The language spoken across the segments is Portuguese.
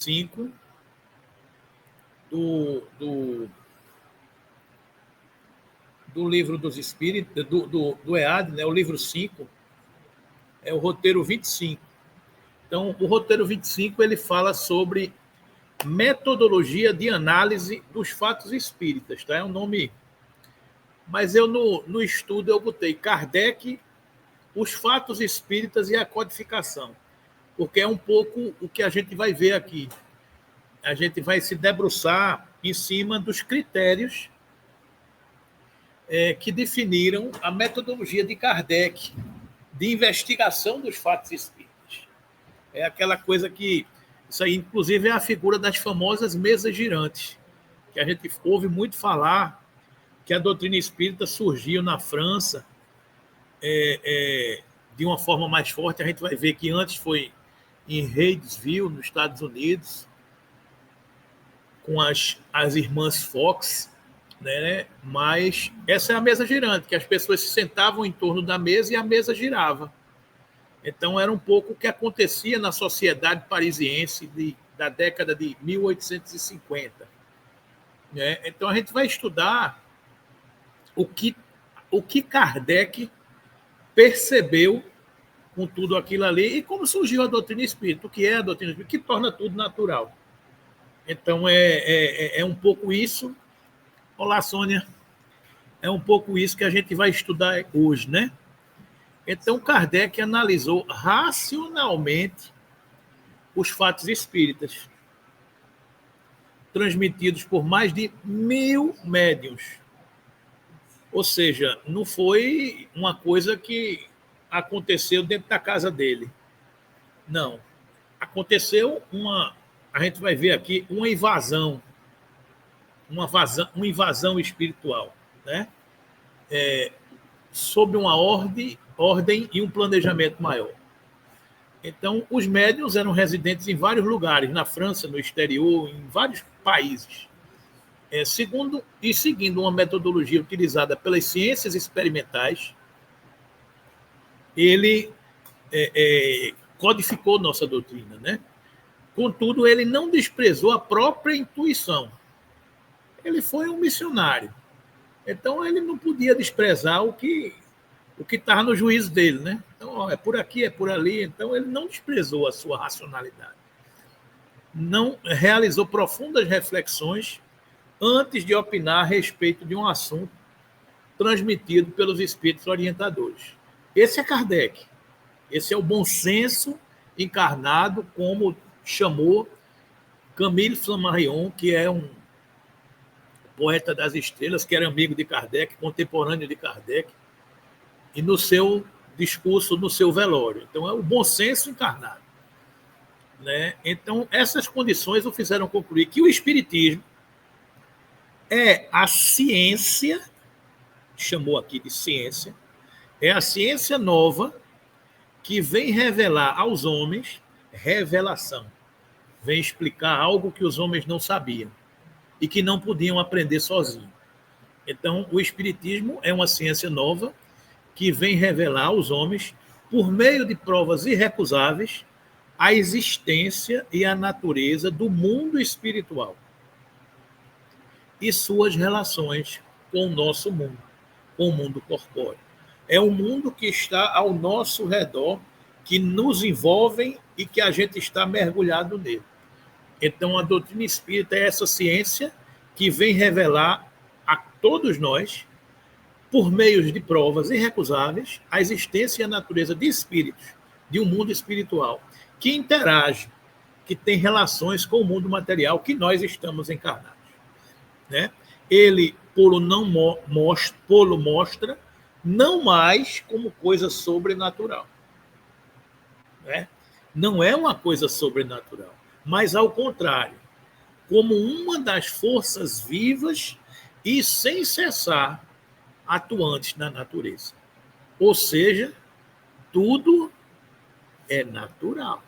5 do livro dos Espíritos, do EAD, né? O livro 5 é o roteiro 25. Então, o roteiro 25 ele fala sobre metodologia de análise dos fatos espíritas, tá? É um nome... Mas eu, no estudo, eu botei Kardec, os fatos espíritas e a codificação, porque é um pouco o que a gente vai ver aqui. A gente vai se debruçar em cima dos critérios que definiram a metodologia de Kardec de investigação dos fatos espíritas. É aquela coisa que... Isso aí, inclusive, é a figura das famosas mesas girantes, que a gente ouve muito falar que a doutrina espírita surgiu na França de uma forma mais forte. A gente vai ver que antes foi em Reidsville, nos Estados Unidos, com as irmãs Fox, né? Mas essa é a mesa girante, que as pessoas se sentavam em torno da mesa e a mesa girava. Então, era um pouco o que acontecia na sociedade parisiense da década de 1850. Né? Então, a gente vai estudar o que Kardec percebeu com tudo aquilo ali e como surgiu a doutrina espírita, o que é a doutrina espírita, que torna tudo natural. Então, é um pouco isso. Olá, Sônia. É um pouco isso que a gente vai estudar hoje, né? Então, Kardec analisou racionalmente os fatos espíritas, transmitidos por mais de 1000 médiuns. Ou seja, não foi uma coisa que aconteceu dentro da casa dele. Não. Aconteceu a gente vai ver aqui, uma invasão espiritual, né? Sob uma ordem e um planejamento maior. Então, os médiuns eram residentes em vários lugares, na França, no exterior, em vários países. Seguindo uma metodologia utilizada pelas ciências experimentais, ele codificou nossa doutrina, né? Contudo, ele não desprezou a própria intuição. Ele foi um missionário. Então, ele não podia desprezar o que estava no juízo dele, né? Então, ó, é por aqui, é por ali. Então, ele não desprezou a sua racionalidade. Não realizou profundas reflexões antes de opinar a respeito de um assunto transmitido pelos espíritos orientadores. Esse é Kardec. Esse é o bom senso encarnado, como chamou Camille Flammarion, que é um poeta das estrelas, que era amigo de Kardec, contemporâneo de Kardec, e no seu discurso, no seu velório. Então, é o bom senso encarnado. Né? Então, essas condições o fizeram concluir que o Espiritismo é a ciência, chamou aqui de ciência, é a ciência nova que vem revelar aos homens revelação. Vem explicar algo que os homens não sabiam e que não podiam aprender sozinhos. Então, o Espiritismo é uma ciência nova que vem revelar aos homens, por meio de provas irrecusáveis, a existência e a natureza do mundo espiritual e suas relações com o nosso mundo, com o mundo corpóreo. É um mundo que está ao nosso redor, que nos envolve e que a gente está mergulhado nele. Então, a doutrina espírita é essa ciência que vem revelar a todos nós, por meio de provas irrecusáveis, a existência e a natureza de espíritos, de um mundo espiritual, que interage, que tem relações com o mundo material que nós estamos encarnados. Né? Ele, polo mostra, não mais como coisa sobrenatural. Né? Não é uma coisa sobrenatural, mas, ao contrário, como uma das forças vivas e sem cessar atuantes na natureza. Ou seja, tudo é natural.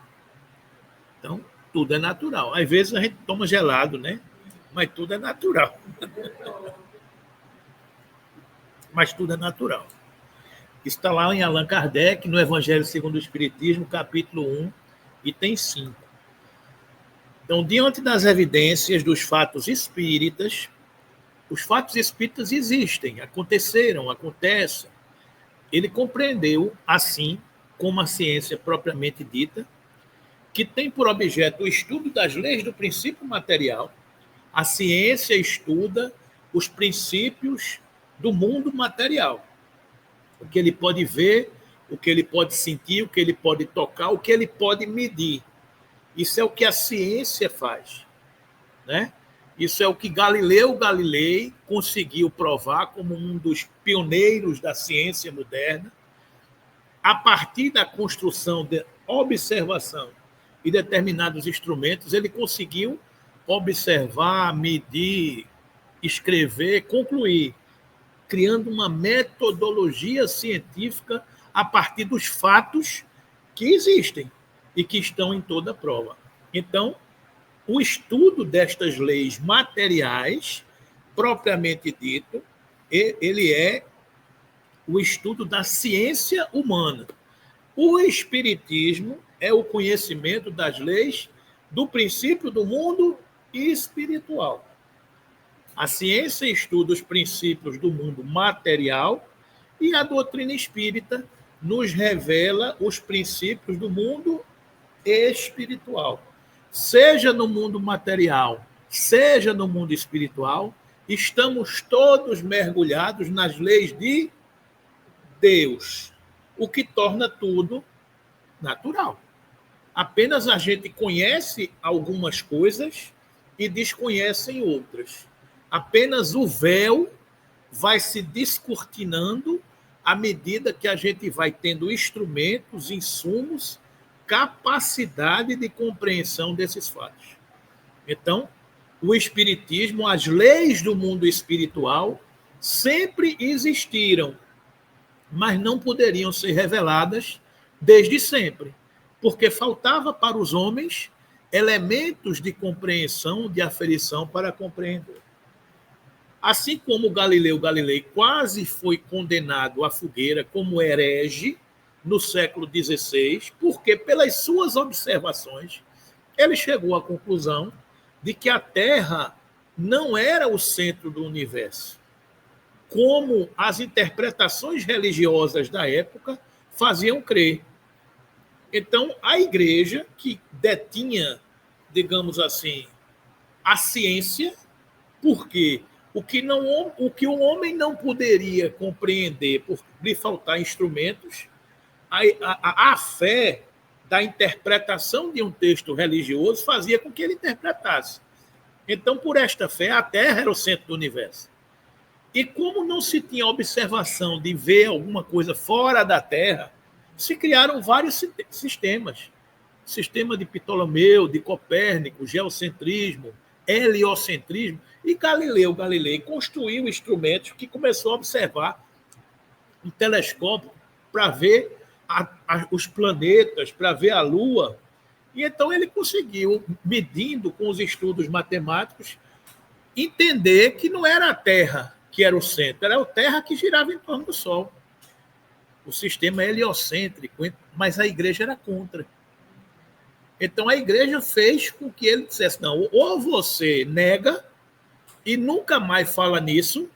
Então, tudo é natural. Às vezes a gente toma gelado, né? Mas tudo é natural. Mas tudo é natural. Está lá em Allan Kardec, no Evangelho segundo o Espiritismo, capítulo 1, item 5. Então, diante das evidências dos fatos espíritas, os fatos espíritas existem, aconteceram, acontecem. Ele compreendeu, assim como a ciência propriamente dita, que tem por objeto o estudo das leis do princípio material. A ciência estuda os princípios do mundo material. O que ele pode ver, o que ele pode sentir, o que ele pode tocar, o que ele pode medir. Isso é o que a ciência faz, né? Isso é o que Galileu Galilei conseguiu provar como um dos pioneiros da ciência moderna, a partir da construção de observação e determinados instrumentos, ele conseguiu observar, medir, escrever, concluir, criando uma metodologia científica a partir dos fatos que existem e que estão em toda a prova. Então, o estudo destas leis materiais, propriamente dito, ele é o estudo da ciência humana. O espiritismo é o conhecimento das leis do princípio do mundo espiritual. A ciência estuda os princípios do mundo material e a doutrina espírita nos revela os princípios do mundo espiritual. Seja no mundo material, seja no mundo espiritual, estamos todos mergulhados nas leis de Deus, o que torna tudo natural. Apenas a gente conhece algumas coisas e desconhece outras. Apenas o véu vai se descortinando à medida que a gente vai tendo instrumentos, insumos, capacidade de compreensão desses fatos. Então, o espiritismo, as leis do mundo espiritual sempre existiram, mas não poderiam ser reveladas desde sempre, porque faltava para os homens elementos de compreensão, de aferição para compreender. Assim como Galileu Galilei quase foi condenado à fogueira como herege no século XVI, porque pelas suas observações ele chegou à conclusão de que a Terra não era o centro do universo, como as interpretações religiosas da época faziam crer. Então, a igreja, que detinha, digamos assim, a ciência, porque o que o homem não poderia compreender por lhe faltar instrumentos, a fé da interpretação de um texto religioso fazia com que ele interpretasse. Então, por esta fé, a Terra era o centro do universo. E como não se tinha observação de ver alguma coisa fora da Terra, se criaram vários sistemas. Sistema de Ptolomeu, de Copérnico, geocentrismo, heliocentrismo. E Galileu Galilei construiu instrumentos que começou a observar um telescópio para ver os planetas, para ver a Lua. E então ele conseguiu, medindo com os estudos matemáticos, entender que não era a Terra que era o centro, era a Terra que girava em torno do Sol. O sistema heliocêntrico, mas a igreja era contra. Então a igreja fez com que ele dissesse, não, ou você nega e nunca mais fala nisso,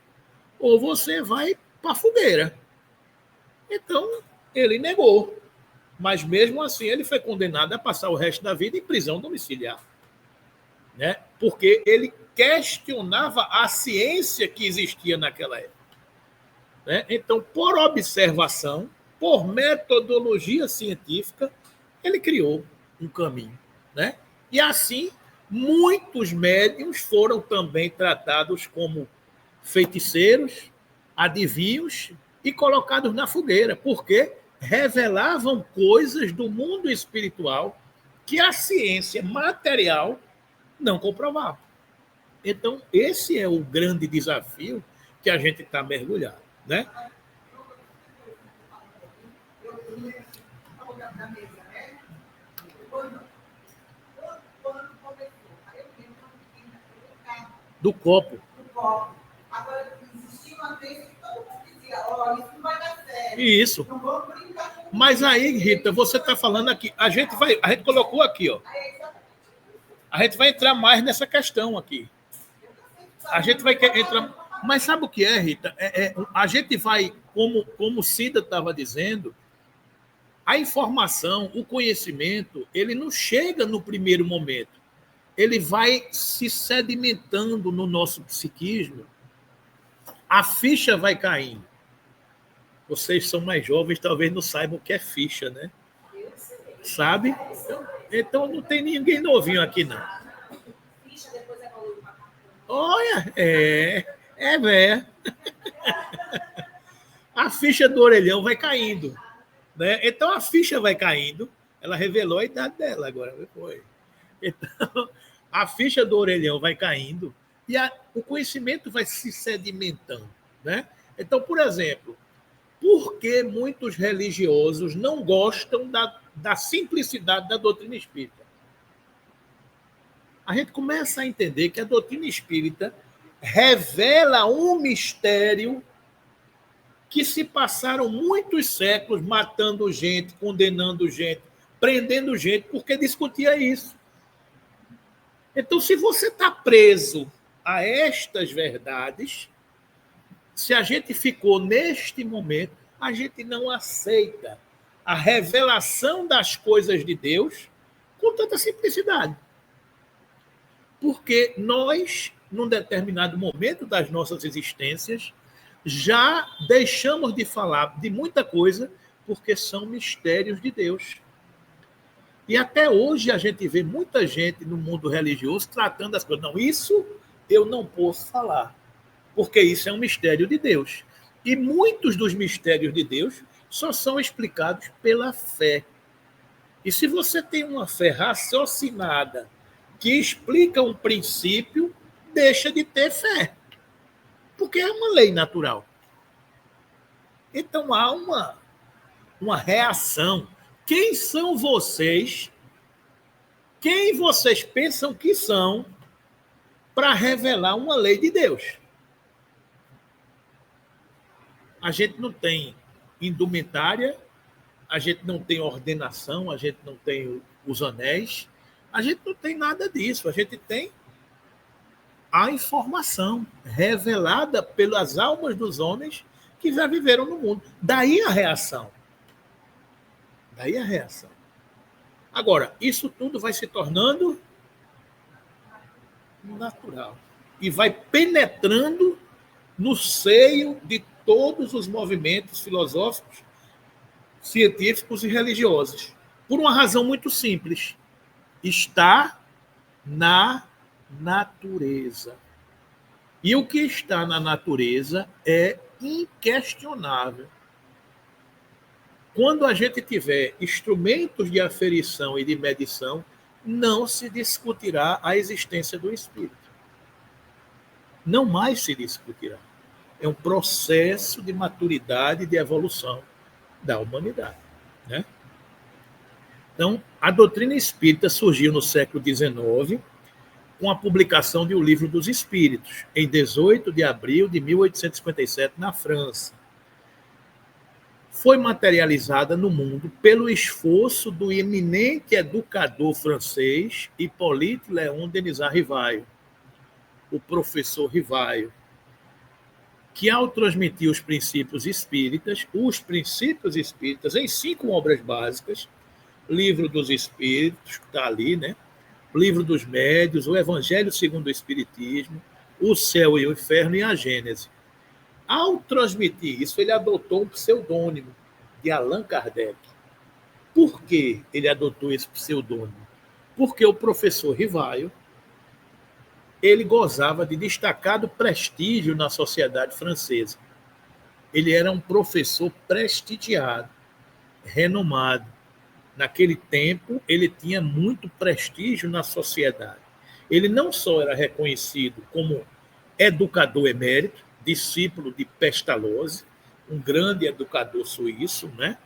ou você vai para a fogueira. Então ele negou, mas mesmo assim ele foi condenado a passar o resto da vida em prisão domiciliar, né? Porque ele questionava a ciência que existia naquela época, né? Então, por observação, por metodologia científica, ele criou um caminho, né? E assim, muitos médiuns foram também tratados como feiticeiros, adivinhos e colocados na fogueira, porque revelavam coisas do mundo espiritual que a ciência material não comprovava. Então, esse é o grande desafio que a gente está mergulhado, né? Do copo. Agora, existia uma vez que todo mundo dizia, ó, isso não vai dar certo. Isso. Não vou brincar com Mas aí, Rita, você está falando aqui, a gente colocou aqui, ó. A gente vai entrar mais nessa questão aqui. A gente vai entrar... Mas sabe o que é, Rita? A gente vai, como Cida estava dizendo, a informação, o conhecimento, ele não chega no primeiro momento. Ele vai se sedimentando no nosso psiquismo. A ficha vai caindo. Vocês são mais jovens, talvez não saibam o que é ficha, né? Sabe? Então não tem ninguém novinho aqui, não. Ficha depois evolui para cartão. Olha, velho. A ficha do orelhão vai caindo. Né? Então a ficha vai caindo. Ela revelou a idade dela agora. Foi. Então, a ficha do orelhão vai caindo e o conhecimento vai se sedimentando. Né? Então, por exemplo, por que muitos religiosos não gostam da simplicidade da doutrina espírita? A gente começa a entender que a doutrina espírita revela um mistério que se passaram muitos séculos matando gente, condenando gente, prendendo gente, porque discutia isso. Então, se você está preso a estas verdades, se a gente ficou neste momento, a gente não aceita a revelação das coisas de Deus com tanta simplicidade. Porque nós, num determinado momento das nossas existências, já deixamos de falar de muita coisa porque são mistérios de Deus. E até hoje a gente vê muita gente no mundo religioso tratando as coisas. Não, isso eu não posso falar, porque isso é um mistério de Deus. E muitos dos mistérios de Deus só são explicados pela fé. E se você tem uma fé raciocinada que explica um princípio, deixa de ter fé. Porque é uma lei natural. Então há uma reação. Quem são vocês? Quem vocês pensam que são para revelar uma lei de Deus? A gente não tem indumentária, a gente não tem ordenação, a gente não tem os anéis, a gente não tem nada disso. A gente tem a informação revelada pelas almas dos homens que já viveram no mundo. Daí a reação. Daí a reação. Agora, isso tudo vai se tornando natural e vai penetrando no seio de todos os movimentos filosóficos, científicos e religiosos, por uma razão muito simples. Está na natureza. E o que está na natureza é inquestionável. Quando a gente tiver instrumentos de aferição e de medição, não se discutirá a existência do espírito. Não mais se discutirá. É um processo de maturidade e de evolução da humanidade. Né? Então, a doutrina espírita surgiu no século XIX com a publicação de O Livro dos Espíritos, em 18 de abril de 1857, na França. Foi materializada no mundo pelo esforço do eminente educador francês Hippolyte Léon Denisard Rivaio, o professor Rivaio, que, ao transmitir os princípios espíritas em 5 obras básicas, Livro dos Espíritos, que está ali, né? Livro dos Médios, o Evangelho segundo o Espiritismo, o Céu e o Inferno e a Gênese. Ao transmitir isso, ele adotou um pseudônimo de Allan Kardec. Por que ele adotou esse pseudônimo? Porque o professor Rivaio, ele gozava de destacado prestígio na sociedade francesa. Ele era um professor prestigiado, renomado. Naquele tempo, ele tinha muito prestígio na sociedade. Ele não só era reconhecido como educador emérito, discípulo de Pestalozzi, um grande educador suíço, né?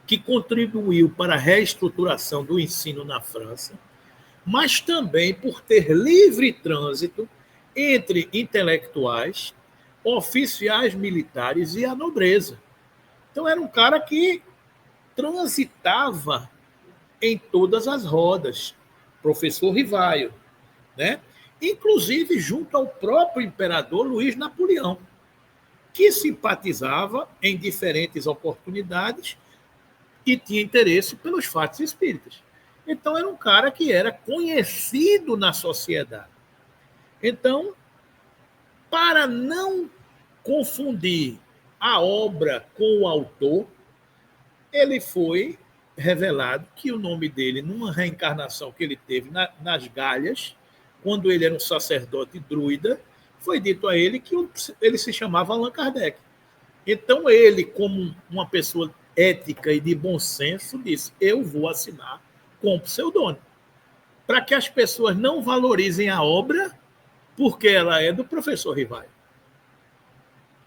Que contribuiu para a reestruturação do ensino na França, mas também por ter livre trânsito entre intelectuais, oficiais militares e a nobreza. Então, era um cara que transitava em todas as rodas. professor Rivaio, né? Inclusive junto ao próprio imperador Luís Napoleão, que simpatizava em diferentes oportunidades e tinha interesse pelos fatos espíritas. Então, era um cara que era conhecido na sociedade. Então, para não confundir a obra com o autor, ele foi revelado que o nome dele, numa reencarnação que ele teve nas Galhas, quando ele era um sacerdote druida, foi dito a ele que ele se chamava Allan Kardec. Então, ele, como uma pessoa ética e de bom senso, disse: eu vou assinar com pseudônimo, para que as pessoas não valorizem a obra porque ela é do professor Rivaio.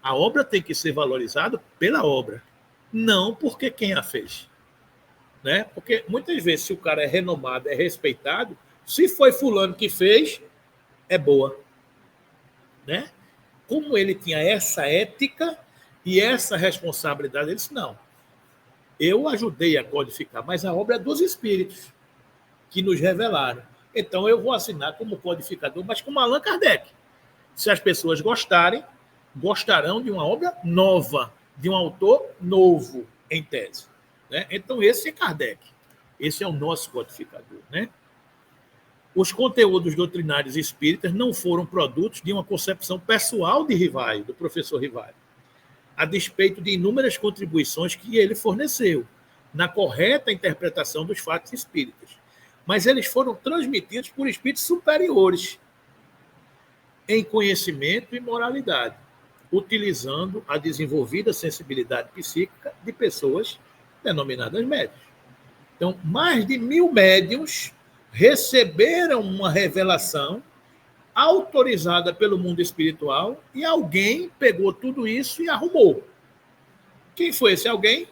A obra tem que ser valorizada pela obra, não porque quem a fez. Né? Porque muitas vezes, se o cara é renomado, é respeitado, se foi fulano que fez, é boa. Né? Como ele tinha essa ética e essa responsabilidade, ele disse: não, eu ajudei a codificar, mas a obra é dos espíritos que nos revelaram. Então eu vou assinar como codificador, mas como Allan Kardec. Se as pessoas gostarem, gostarão de uma obra nova, de um autor novo, em tese. Né? Então esse é Kardec. Esse é o nosso codificador. Né? Os conteúdos doutrinários espíritas não foram produtos de uma concepção pessoal de Rivaio, do professor Rivaio, a despeito de inúmeras contribuições que ele forneceu na correta interpretação dos fatos espíritas. Mas eles foram transmitidos por espíritos superiores em conhecimento e moralidade, utilizando a desenvolvida sensibilidade psíquica de pessoas denominadas médiuns. Então, mais de 1000 médiuns receberam uma revelação autorizada pelo mundo espiritual e alguém pegou tudo isso e arrumou. Quem foi esse alguém?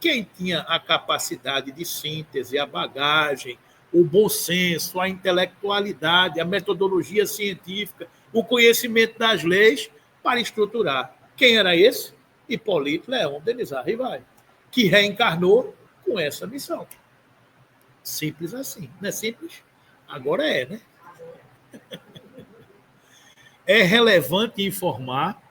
Quem tinha a capacidade de síntese, a bagagem, o bom senso, a intelectualidade, a metodologia científica, o conhecimento das leis para estruturar. Quem era esse? Hipólito Leão Denizar Rivaio, que reencarnou com essa missão. Simples assim. Não é simples? Agora é, né? É relevante informar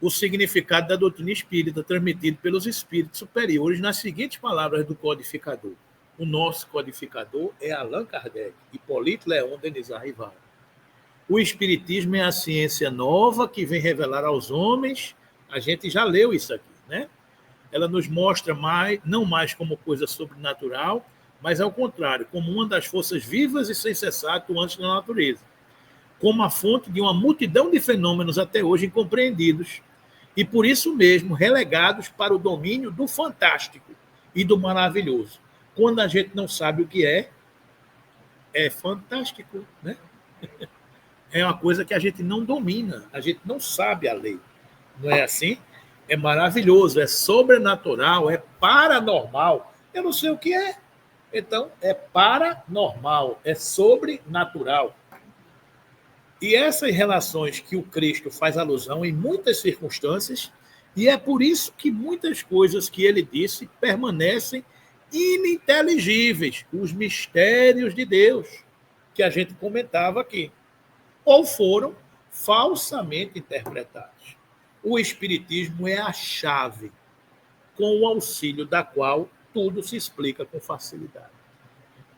o significado da doutrina espírita transmitido pelos espíritos superiores nas seguintes palavras do codificador. O nosso codificador é Allan Kardec, Hipólito Leão Denizar Rivaio. O espiritismo é a ciência nova que vem revelar aos homens. A gente já leu isso aqui, né? Ela nos mostra não mais como coisa sobrenatural, mas ao contrário, como uma das forças vivas e sem cessar atuantes na natureza, como a fonte de uma multidão de fenômenos até hoje incompreendidos e, por isso mesmo, relegados para o domínio do fantástico e do maravilhoso. Quando a gente não sabe o que é fantástico, né? É uma coisa que a gente não domina, a gente não sabe a lei. Não é assim? É maravilhoso, é sobrenatural, é paranormal. Eu não sei o que é. Então, é paranormal, é sobrenatural. E essas relações que o Cristo faz alusão em muitas circunstâncias, e é por isso que muitas coisas que ele disse permanecem ininteligíveis, os mistérios de Deus, que a gente comentava aqui, ou foram falsamente interpretados. O Espiritismo é a chave, com o auxílio da qual tudo se explica com facilidade.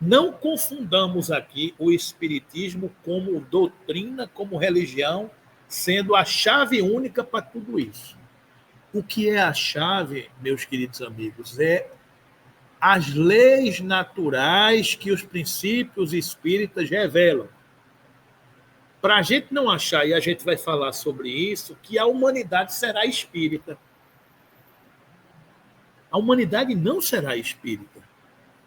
Não confundamos aqui o Espiritismo como doutrina, como religião, sendo a chave única para tudo isso. O que é a chave, meus queridos amigos, é as leis naturais que os princípios espíritas revelam. Para a gente não achar, e a gente vai falar sobre isso, que a humanidade será espírita. A humanidade não será espírita.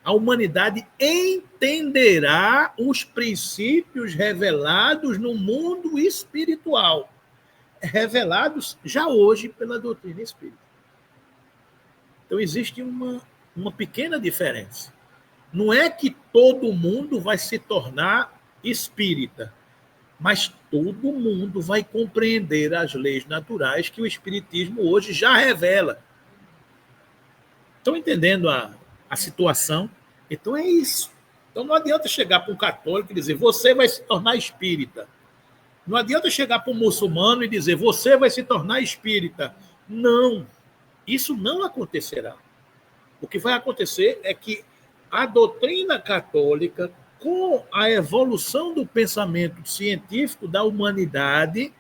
A humanidade entenderá os princípios revelados no mundo espiritual, revelados já hoje pela doutrina espírita. Então, existe uma pequena diferença. Não é que todo mundo vai se tornar espírita, mas todo mundo vai compreender as leis naturais que o Espiritismo hoje já revela. Estão entendendo a situação? Então é isso. Então não adianta chegar para um católico e dizer, você vai se tornar espírita. Não adianta chegar para um muçulmano e dizer, você vai se tornar espírita. Não, isso não acontecerá. O que vai acontecer é que a doutrina católica, com a evolução do pensamento científico da humanidade,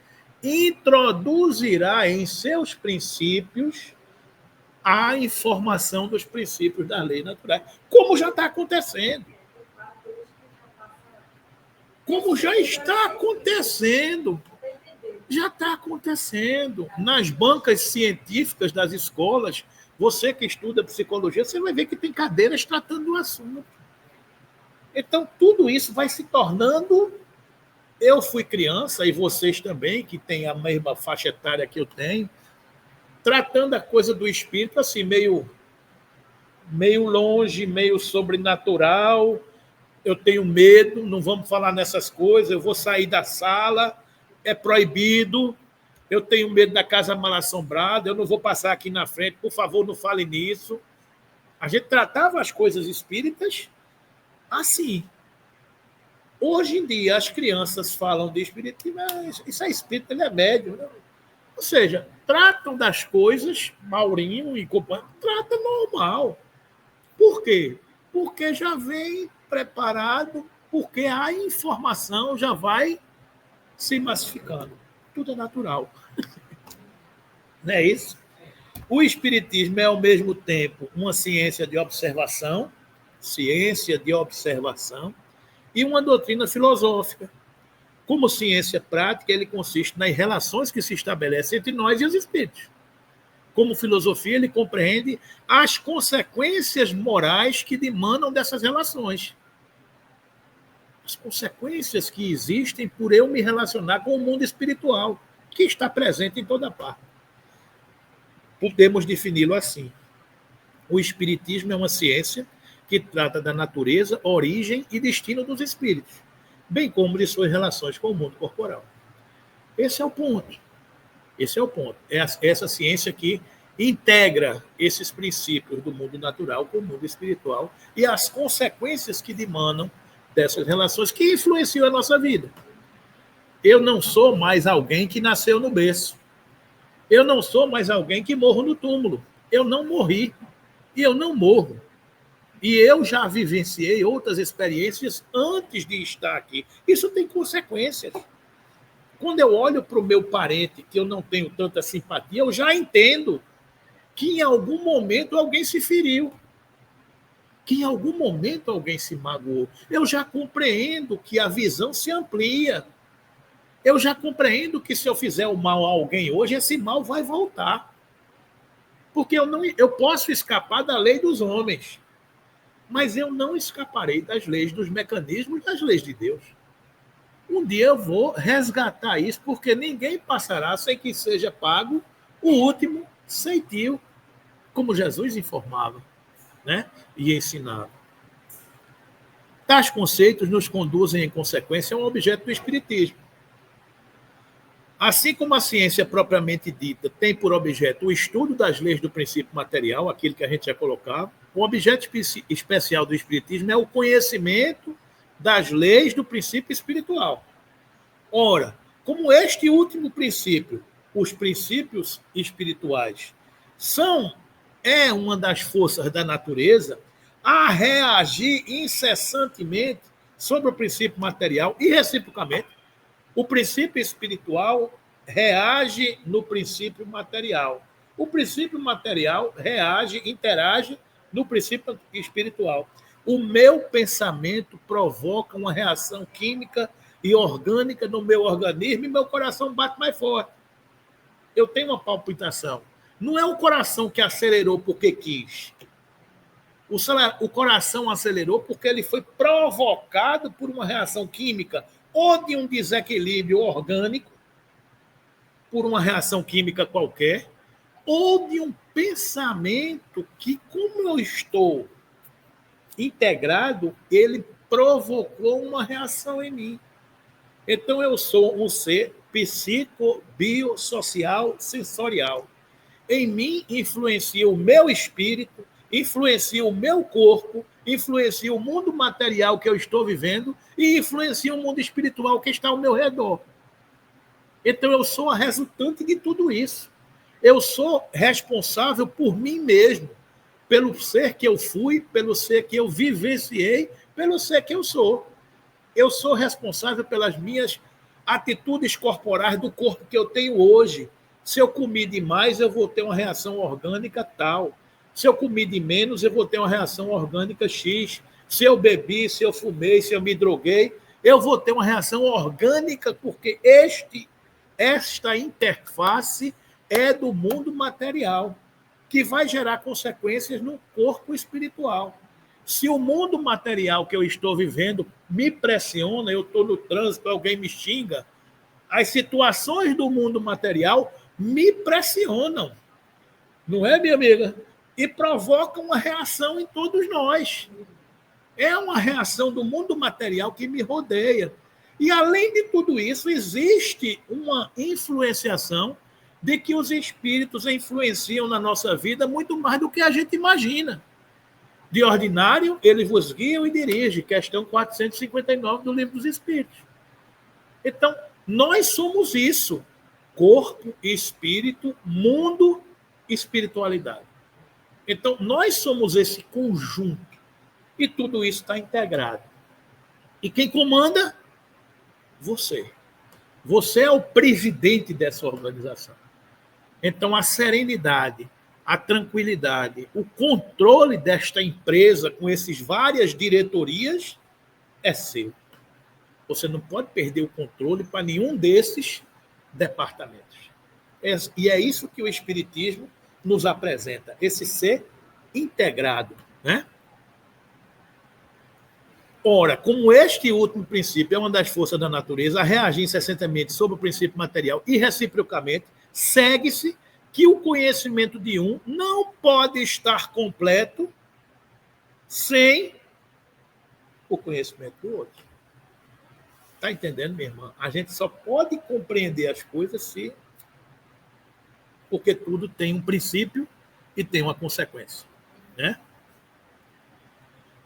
introduzirá em seus princípios a informação dos princípios das leis naturais, como já está acontecendo. Como já está acontecendo. Já está acontecendo. Nas bancas científicas das escolas, você que estuda psicologia, você vai ver que tem cadeiras tratando do assunto. Então, tudo isso vai se tornando... Eu fui criança, e vocês também, que têm a mesma faixa etária que eu tenho, tratando a coisa do espírito assim, meio longe, meio sobrenatural. Eu tenho medo, não vamos falar nessas coisas, eu vou sair da sala, é proibido, eu tenho medo da casa mal assombrada, eu não vou passar aqui na frente, por favor, não fale nisso. A gente tratava as coisas espíritas assim. Hoje em dia, as crianças falam de espiritismo, isso é espírito, ele é médium. Né? Ou seja, tratam das coisas, Maurinho e companhia, trata normal. Por quê? Porque já vem preparado, porque a informação já vai se massificando. Tudo é natural. Não é isso? O espiritismo é, ao mesmo tempo, uma ciência de observação, e uma doutrina filosófica. Como ciência prática, ele consiste nas relações que se estabelecem entre nós e os espíritos. Como filosofia, ele compreende as consequências morais que demandam dessas relações. As consequências que existem por eu me relacionar com o mundo espiritual, que está presente em toda parte. Podemos defini-lo assim. O espiritismo é uma ciência que trata da natureza, origem e destino dos espíritos, bem como de suas relações com o mundo corporal. Esse é o ponto. É essa ciência que integra esses princípios do mundo natural com o mundo espiritual e as consequências que demandam dessas relações que influenciam a nossa vida. Eu não sou mais alguém que nasceu no berço. Eu não sou mais alguém que morro no túmulo. Eu não morri e eu não morro. E eu já vivenciei outras experiências antes de estar aqui. Isso tem consequências. Quando eu olho para o meu parente, que eu não tenho tanta simpatia, eu já entendo que em algum momento alguém se feriu, que em algum momento alguém se magoou. Eu já compreendo que a visão se amplia. Eu já compreendo que se eu fizer o mal a alguém hoje, esse mal vai voltar. Porque eu posso escapar da lei dos homens, mas eu não escaparei das leis, dos mecanismos das leis de Deus. Um dia eu vou resgatar isso, porque ninguém passará sem que seja pago o último ceitil, como Jesus informava, né? E ensinava. Tais conceitos nos conduzem, em consequência, a um objeto do espiritismo. Assim como a ciência propriamente dita tem por objeto o estudo das leis do princípio material, aquilo que a gente já colocava, o objeto especial do espiritismo é o conhecimento das leis do princípio espiritual. Ora, como este último princípio, os princípios espirituais, é uma das forças da natureza a reagir incessantemente sobre o princípio material e reciprocamente, o princípio espiritual reage no princípio material. O princípio material interage no princípio espiritual. O meu pensamento provoca uma reação química e orgânica no meu organismo e meu coração bate mais forte. Eu tenho uma palpitação. Não é o coração que acelerou porque quis. O coração acelerou porque ele foi provocado por uma reação química ou de um desequilíbrio orgânico, por uma reação química qualquer, ou de um pensamento que, como eu estou integrado, ele provocou uma reação em mim. Então, eu sou um ser psico, biosocial, sensorial. Em mim influencia o meu espírito, influencia o meu corpo, influencia o mundo material que eu estou vivendo e influencia o mundo espiritual que está ao meu redor. Então, eu sou a resultante de tudo isso. Eu sou responsável por mim mesmo, pelo ser que eu fui, pelo ser que eu vivenciei, pelo ser que eu sou. Eu sou responsável pelas minhas atitudes corporais do corpo que eu tenho hoje. Se eu comi demais, eu vou ter uma reação orgânica tal. Se eu comi de menos, eu vou ter uma reação orgânica X. Se eu bebi, se eu fumei, se eu me droguei, eu vou ter uma reação orgânica, porque esta interface é do mundo material, que vai gerar consequências no corpo espiritual. Se o mundo material que eu estou vivendo me pressiona, eu estou no trânsito, alguém me xinga, as situações do mundo material me pressionam, não é, minha amiga? E provocam uma reação em todos nós. É uma reação do mundo material que me rodeia. E, além de tudo isso, existe uma influenciação de que os espíritos influenciam na nossa vida muito mais do que a gente imagina. De ordinário, eles vos guiam e dirigem. Questão 459 do Livro dos Espíritos. Então, nós somos isso. Corpo, espírito, mundo, espiritualidade. Então, nós somos esse conjunto. E tudo isso está integrado. E quem comanda? Você. Você é o presidente dessa organização. Então, a serenidade, a tranquilidade, o controle desta empresa com essas várias diretorias é seu. Você não pode perder o controle para nenhum desses departamentos. E é isso que o Espiritismo nos apresenta, esse ser integrado, né? Ora, como este último princípio é uma das forças da natureza a reagir incessantemente sobre o princípio material e reciprocamente, segue-se que o conhecimento de um não pode estar completo sem o conhecimento do outro. Está entendendo, minha irmã? A gente só pode compreender as coisas se... porque tudo tem um princípio e tem uma consequência, né?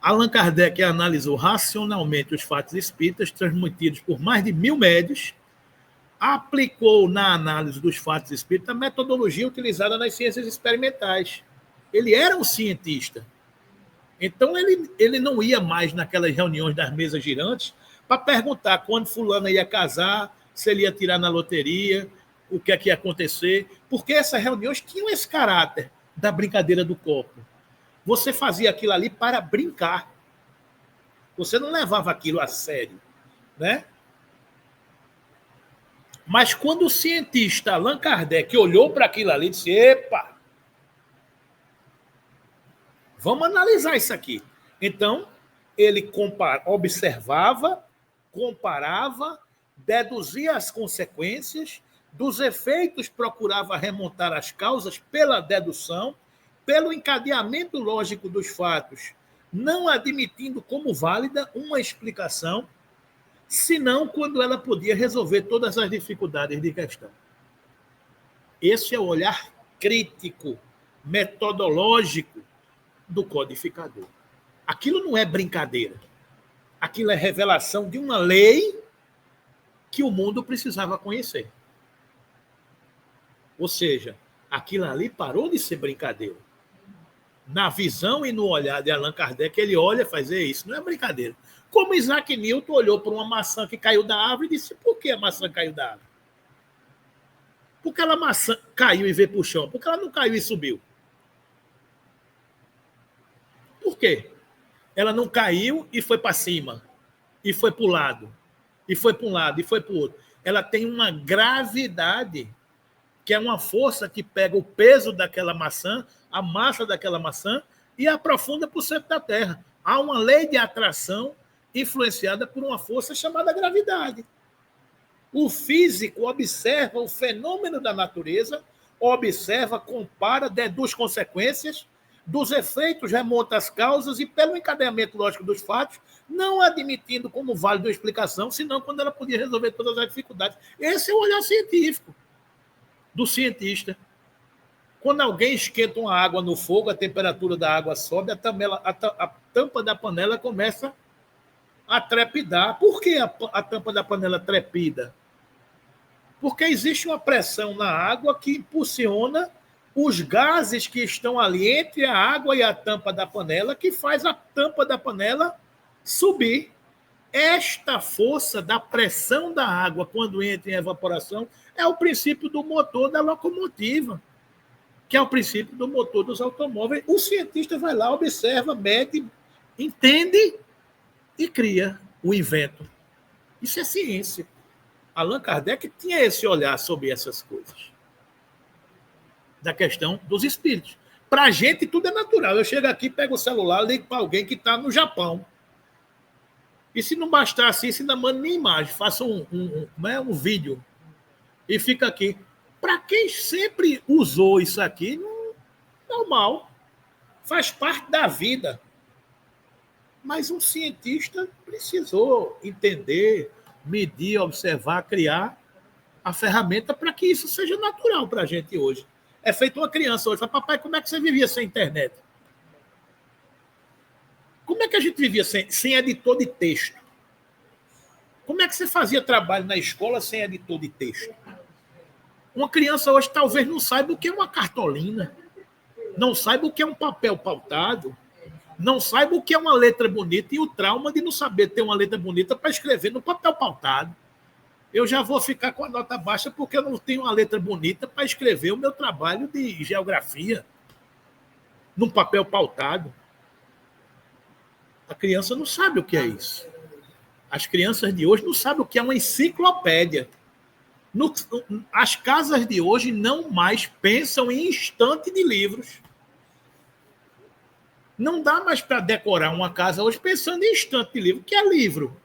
Allan Kardec analisou racionalmente os fatos espíritas transmitidos por mais de 1000 médios, aplicou na análise dos fatos espíritas a metodologia utilizada nas ciências experimentais. Ele era um cientista. Então, ele não ia mais naquelas reuniões das mesas girantes para perguntar quando fulano ia casar, se ele ia tirar na loteria, o que é que ia acontecer, porque essas reuniões tinham esse caráter da brincadeira do copo. Você fazia aquilo ali para brincar. Você não levava aquilo a sério, né? Mas quando o cientista Allan Kardec olhou para aquilo ali e disse: epa, vamos analisar isso aqui. Então, ele observava, comparava, deduzia as consequências, dos efeitos procurava remontar as causas pela dedução, pelo encadeamento lógico dos fatos, não admitindo como válida uma explicação, senão quando ela podia resolver todas as dificuldades de questão. Esse é o olhar crítico, metodológico do codificador. Aquilo não é brincadeira. Aquilo é revelação de uma lei que o mundo precisava conhecer. Ou seja, aquilo ali parou de ser brincadeira. Na visão e no olhar de Allan Kardec, ele olha e faz isso, não é brincadeira. Como Isaac Newton olhou para uma maçã que caiu da árvore e disse: por que a maçã caiu da árvore? Por que a maçã caiu e veio para o chão? Por que ela não caiu e subiu? Por quê? Ela não caiu e foi para cima, e foi para o lado, e foi para um lado, e foi para o outro. Ela tem uma gravidade, que é uma força que pega o peso daquela maçã, a massa daquela maçã, e aprofunda para o centro da Terra. Há uma lei de atração influenciada por uma força chamada gravidade. O físico observa o fenômeno da natureza, observa, compara, deduz consequências, dos efeitos remonta às causas e, pelo encadeamento lógico dos fatos, não admitindo como válida a explicação, senão quando ela podia resolver todas as dificuldades. Esse é o olhar científico do cientista. Quando alguém esquenta uma água no fogo, a temperatura da água sobe, a tampa da panela começa a trepidar. Por que a tampa da panela trepida? Porque existe uma pressão na água que impulsiona os gases que estão ali entre a água e a tampa da panela, que faz a tampa da panela subir. Esta força da pressão da água, quando entra em evaporação, é o princípio do motor da locomotiva, que é o princípio do motor dos automóveis. O cientista vai lá, observa, mede, entende e cria o invento. Isso é ciência. Allan Kardec tinha esse olhar sobre essas coisas, da questão dos espíritos. Para a gente, tudo é natural. Eu chego aqui, pego o celular, ligo para alguém que está no Japão. E se não bastasse isso, ainda mando minha imagem, faço um vídeo e fica aqui. Para quem sempre usou isso aqui, normal. Faz parte da vida. Mas um cientista precisou entender, medir, observar, criar a ferramenta para que isso seja natural para a gente hoje. É feito uma criança hoje. Fala, papai, como é que você vivia sem internet? Como é que a gente vivia sem editor de texto? Como é que você fazia trabalho na escola sem editor de texto? Uma criança hoje talvez não saiba o que é uma cartolina, não saiba o que é um papel pautado, não saiba o que é uma letra bonita e o trauma de não saber ter uma letra bonita para escrever no papel pautado. Eu já vou ficar com a nota baixa porque eu não tenho uma letra bonita para escrever o meu trabalho de geografia num papel pautado. A criança não sabe o que é isso. As crianças de hoje não sabem o que é uma enciclopédia. As casas de hoje não mais pensam em estante de livros. Não dá mais para decorar uma casa hoje pensando em estante de livro. O que é livro?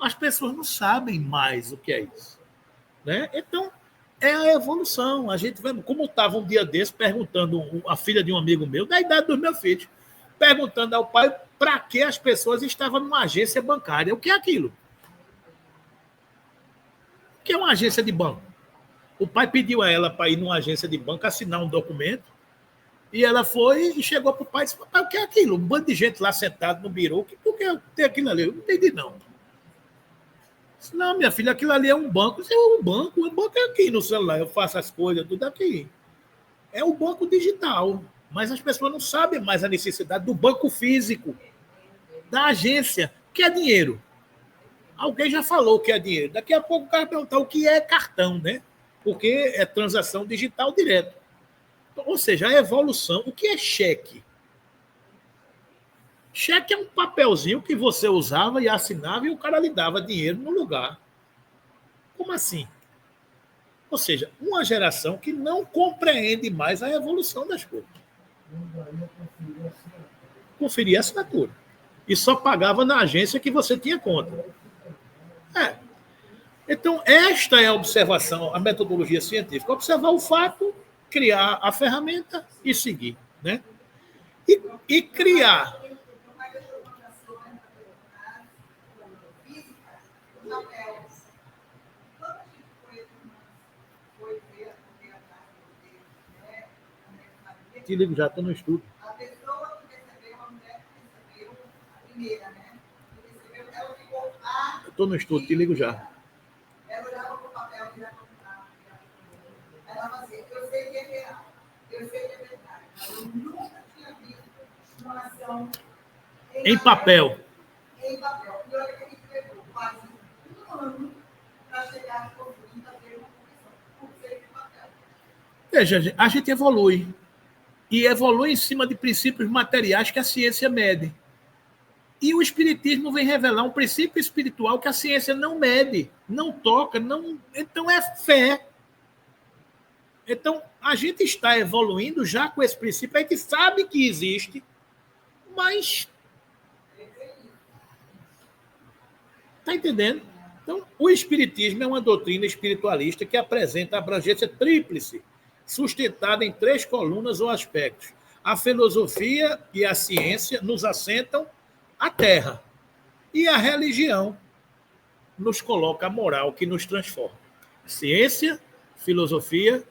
As pessoas não sabem mais o que é isso. Né? Então, é a evolução. A gente vai, como estava um dia desse, perguntando a filha de um amigo meu, da idade dos meus filhos, perguntando ao pai para que as pessoas estavam numa agência bancária. O que é aquilo? O que é uma agência de banco? O pai pediu a ela para ir numa agência de banco assinar um documento e ela foi e chegou para o pai e disse, papai, o que é aquilo? Um bando de gente lá sentado no birô. Por que tem aquilo ali? Eu não entendi, não. Disse, não, minha filha, aquilo ali é um banco. Disse, o banco é aqui no celular. Eu faço as coisas, tudo aqui. É o banco digital. Mas as pessoas não sabem mais a necessidade do banco físico, da agência, que é dinheiro. Alguém já falou o que é dinheiro. Daqui a pouco o cara vai perguntar o que é cartão, né? Porque é transação digital direto. Ou seja, a evolução. O que é cheque? Cheque é um papelzinho que você usava e assinava e o cara lhe dava dinheiro no lugar. Como assim? Ou seja, uma geração que não compreende mais a evolução das coisas. Conferia a assinatura. E só pagava na agência que você tinha conta. Então, esta é a observação, a metodologia científica. Observar o fato, criar a ferramenta e seguir. Né? E criar. Te ligo já, estou no estudo. A pessoa que recebeu, a mulher que recebeu a primeira, né? Que recebeu, ela ficou Eu estou no estudo, te ligo já. Ela olhava para o papel e já contava. Ela falava assim, eu sei que é real, eu sei que é verdade, mas eu nunca tinha visto uma ação em papel. Em papel. E olha que a gente levou quase um ano para chegar a conseguir fazer uma confissão, por ser de papel. Veja, a gente evolui. E evolui em cima de princípios materiais que a ciência mede. E o espiritismo vem revelar um princípio espiritual que a ciência não mede, não toca, não. Então é fé. Então, a gente está evoluindo já com esse princípio, a gente sabe que existe, mas. Está entendendo? Então, o espiritismo é uma doutrina espiritualista que apresenta a abrangência tríplice, sustentada em 3 colunas ou aspectos. A filosofia e a ciência nos assentam a terra. E a religião nos coloca a moral que nos transforma. Ciência, filosofia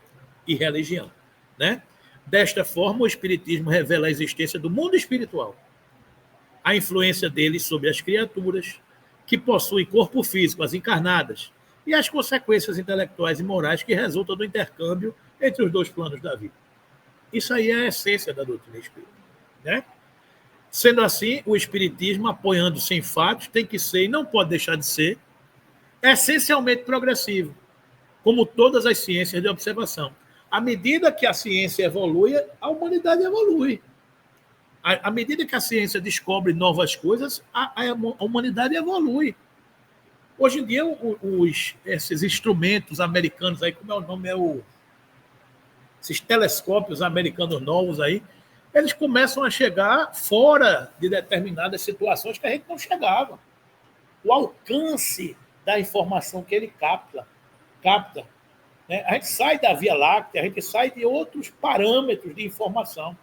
e religião, né? Desta forma, o Espiritismo revela a existência do mundo espiritual, a influência dele sobre as criaturas que possuem corpo físico, as encarnadas, e as consequências intelectuais e morais que resultam do intercâmbio entre os dois planos da vida. Isso aí é a essência da doutrina espírita, né? Sendo assim, o Espiritismo, apoiando-se em fatos, tem que ser, e não pode deixar de ser, essencialmente progressivo, como todas as ciências de observação. À medida que a ciência evolui, a humanidade evolui. À medida que a ciência descobre novas coisas, a humanidade evolui. Hoje em dia, esses instrumentos americanos, aí, como é o nome? Esses telescópios americanos novos aí, eles começam a chegar fora de determinadas situações que a gente não chegava. O alcance da informação que ele capta, né? A gente sai da Via Láctea, a gente sai de outros parâmetros de informação.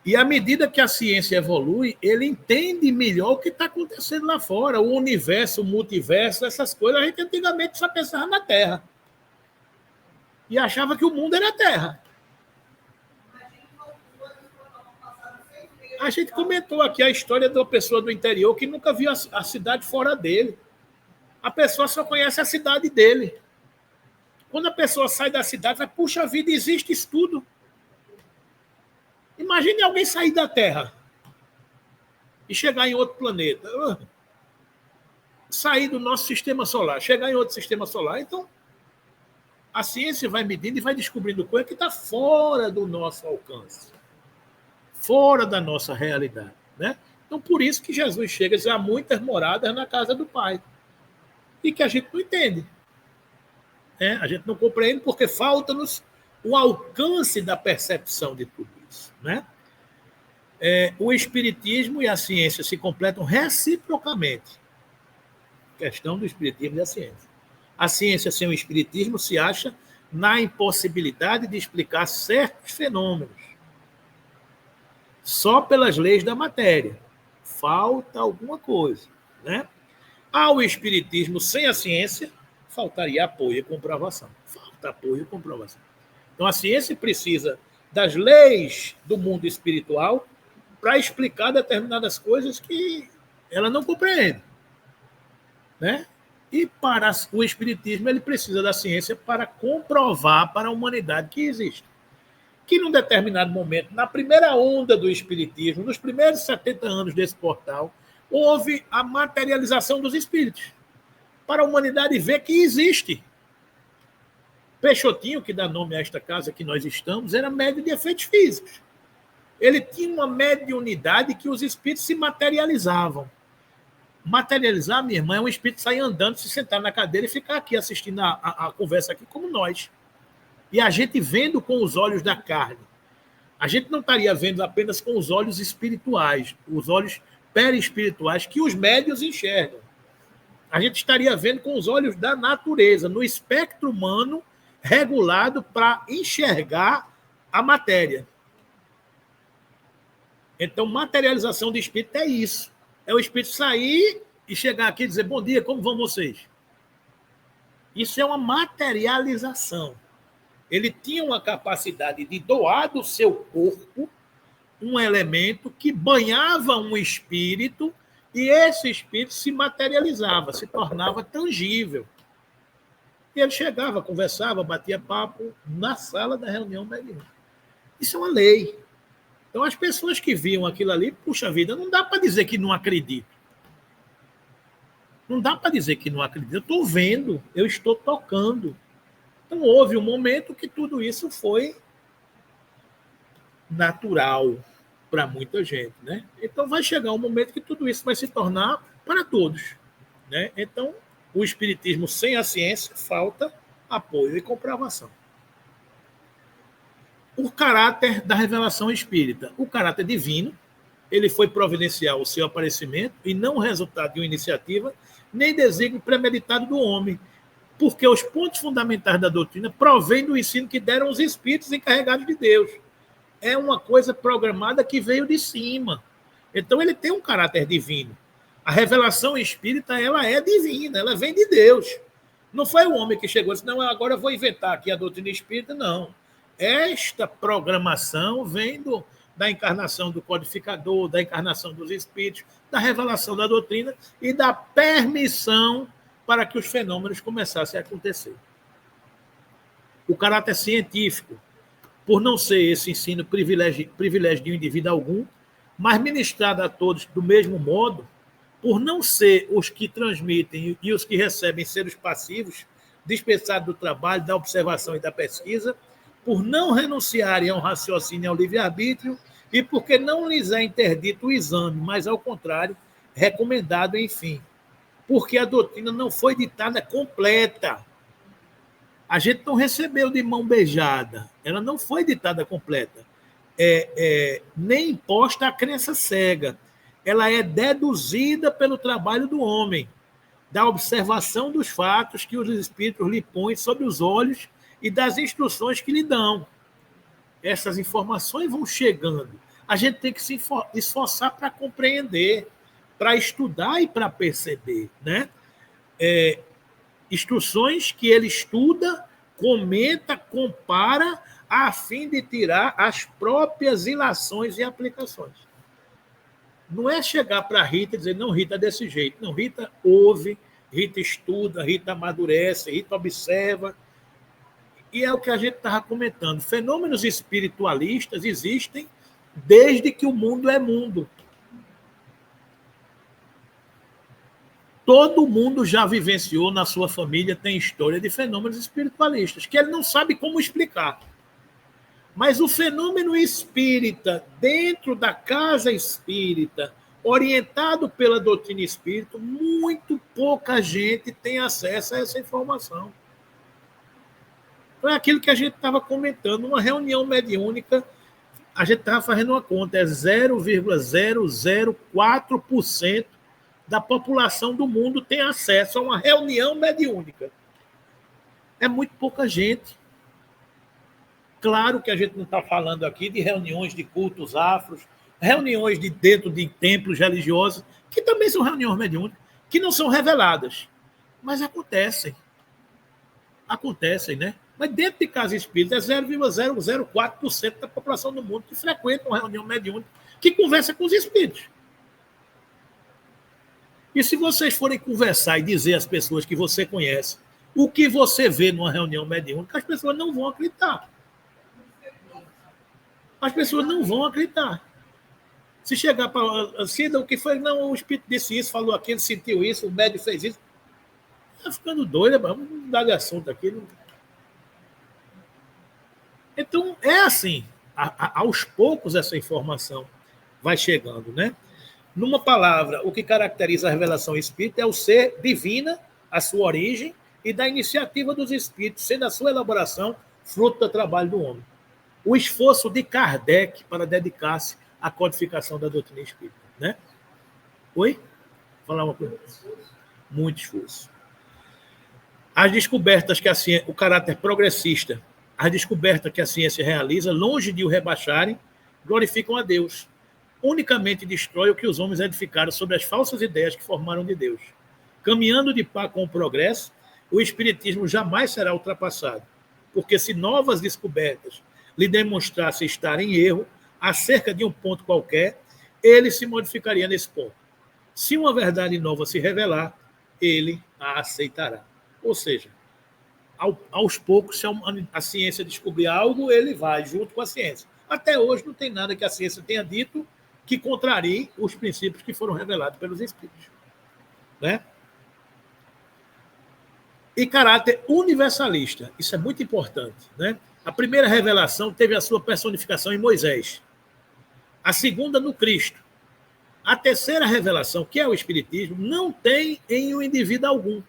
E à medida que a ciência evolui, ele entende melhor o que está acontecendo lá fora, o universo, o multiverso, essas coisas. A gente antigamente só pensava na Terra. E achava que o mundo era a Terra. A gente comentou aqui a história de uma pessoa do interior que nunca viu a cidade fora dele. A pessoa só conhece a cidade dele. Quando a pessoa sai da cidade, vai, puxa vida, existe isso tudo. Imagine alguém sair da Terra e chegar em outro planeta. Sair do nosso sistema solar, chegar em outro sistema solar. Então, a ciência vai medindo e vai descobrindo coisa que está fora do nosso alcance, fora da nossa realidade, né? Então, por isso que Jesus chega a dizer, há muitas moradas na casa do Pai. E que a gente não entende. A gente não compreende porque falta-nos o alcance da percepção de tudo isso, né? O Espiritismo e a ciência se completam reciprocamente. Questão do Espiritismo e da ciência. A ciência sem o Espiritismo se acha na impossibilidade de explicar certos fenômenos só pelas leis da matéria. Falta alguma coisa, né? Ao Espiritismo sem a ciência, faltaria apoio e comprovação. Falta apoio e comprovação. Então, a ciência precisa das leis do mundo espiritual para explicar determinadas coisas que ela não compreende, né? E para o Espiritismo, ele precisa da ciência para comprovar para a humanidade que existe. Que num determinado momento, na primeira onda do Espiritismo, nos primeiros 70 anos desse portal, houve a materialização dos espíritos, para a humanidade ver que existe. Peixotinho, que dá nome a esta casa que nós estamos, era médium de efeitos físicos. Ele tinha uma mediunidade que os espíritos se materializavam. Materializar, minha irmã, é um espírito sair andando, se sentar na cadeira e ficar aqui assistindo a conversa aqui como nós. E a gente vendo com os olhos da carne. A gente não estaria vendo apenas com os olhos espirituais, os olhos perispirituais que os médiuns enxergam. A gente estaria vendo com os olhos da natureza, no espectro humano regulado para enxergar a matéria. Então, materialização de espírito é isso. É o espírito sair e chegar aqui e dizer, bom dia, como vão vocês? Isso é uma materialização. Ele tinha uma capacidade de doar do seu corpo um elemento que banhava um espírito e esse espírito se materializava, se tornava tangível. E ele chegava, conversava, batia papo na sala da reunião mediúnica. Isso é uma lei. Então, as pessoas que viam aquilo ali, puxa vida, não dá para dizer que não acredito. Não dá para dizer que não acredito. Eu estou vendo, eu estou tocando. Então, houve um momento que tudo isso foi natural para muita gente, né? Então, vai chegar um momento que tudo isso vai se tornar para todos, né? Então, o Espiritismo sem a ciência falta apoio e comprovação. O caráter da revelação espírita. O caráter divino, ele foi providencial o seu aparecimento e não resultado de uma iniciativa nem desígnio premeditado do homem, porque os pontos fundamentais da doutrina provêm do ensino que deram os espíritos encarregados de Deus. É uma coisa programada que veio de cima. Então, ele tem um caráter divino. A revelação espírita, ela é divina, ela vem de Deus. Não foi o homem que chegou e disse, não, agora eu vou inventar aqui a doutrina espírita, não. Esta programação vem da encarnação do codificador, da encarnação dos espíritos, da revelação da doutrina e da permissão para que os fenômenos começassem a acontecer. O caráter científico, por não ser esse ensino privilégio de um indivíduo algum, mas ministrado a todos do mesmo modo, por não ser os que transmitem e os que recebem ser os passivos, dispensados do trabalho, da observação e da pesquisa, por não renunciarem ao raciocínio e ao livre-arbítrio, e porque não lhes é interdito o exame, mas, ao contrário, recomendado, enfim. Porque a doutrina não foi ditada completa. A gente não recebeu de mão beijada. Ela não foi ditada completa. Nem imposta a crença cega. Ela é deduzida pelo trabalho do homem, da observação dos fatos que os espíritos lhe põem sobre os olhos e das instruções que lhe dão. Essas informações vão chegando. A gente tem que se esforçar para compreender, para estudar e para perceber, né? Instruções que ele estuda, comenta, compara, a fim de tirar as próprias ilações e aplicações. Não é chegar para a Rita e dizer, não, Rita, é desse jeito. Não, Rita ouve, Rita estuda, Rita amadurece, Rita observa. E é o que a gente estava comentando. Fenômenos espiritualistas existem desde que o mundo é mundo. Todo mundo já vivenciou na sua família, tem história de fenômenos espiritualistas, que ele não sabe como explicar. Mas o fenômeno espírita, dentro da casa espírita, orientado pela doutrina espírita, muito pouca gente tem acesso a essa informação. Então, é aquilo que a gente estava comentando, uma reunião mediúnica, a gente estava fazendo uma conta, é 0,004% da população do mundo tem acesso a uma reunião mediúnica. É muito pouca gente. Claro que a gente não está falando aqui de reuniões de cultos afros, reuniões dentro de templos religiosos, que também são reuniões mediúnicas, que não são reveladas, mas acontecem. Acontecem, né? Mas dentro de casa espírita é 0,004% da população do mundo que frequenta uma reunião mediúnica, que conversa com os espíritos. E se vocês forem conversar e dizer às pessoas que você conhece o que você vê numa reunião mediúnica, as pessoas não vão acreditar. As pessoas não vão acreditar. Se chegar para Cida, o que foi? Não, o espírito disse isso, falou aquilo, sentiu isso, o médium fez isso. Está ficando doido, vamos mudar de assunto aqui. Então, é assim. Aos poucos essa informação vai chegando, né? Numa palavra, o que caracteriza a revelação espírita é o ser divina, a sua origem, e da iniciativa dos espíritos, sendo a sua elaboração fruto do trabalho do homem. O esforço de Kardec para dedicar-se à codificação da doutrina espírita, né? Oi? Vou falar uma coisa. Muito esforço. As descobertas que a ciência, o caráter progressista, as descobertas que a ciência realiza, longe de o rebaixarem, glorificam a Deus. Unicamente destrói o que os homens edificaram sobre as falsas ideias que formaram de Deus. Caminhando de par com o progresso, o espiritismo jamais será ultrapassado, porque se novas descobertas lhe demonstrasse estar em erro acerca de um ponto qualquer, ele se modificaria nesse ponto. Se uma verdade nova se revelar, ele a aceitará. Ou seja, aos poucos, se a ciência descobrir algo, ele vai junto com a ciência. Até hoje não tem nada que a ciência tenha dito que contrarie os princípios que foram revelados pelos espíritos, né? E caráter universalista, isso é muito importante, né? A primeira revelação teve a sua personificação em Moisés. A segunda no Cristo. A terceira revelação, que é o Espiritismo, não tem em um indivíduo algum.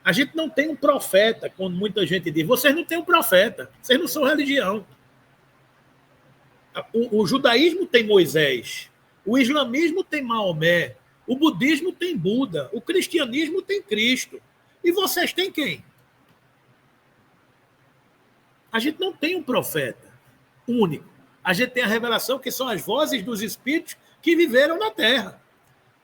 A gente não tem um profeta, quando muita gente diz, vocês não têm um profeta, vocês não são religião. O judaísmo tem Moisés, o islamismo tem Maomé, o budismo tem Buda, o cristianismo tem Cristo. E vocês têm quem? A gente não tem um profeta único. A gente tem a revelação que são as vozes dos espíritos que viveram na Terra.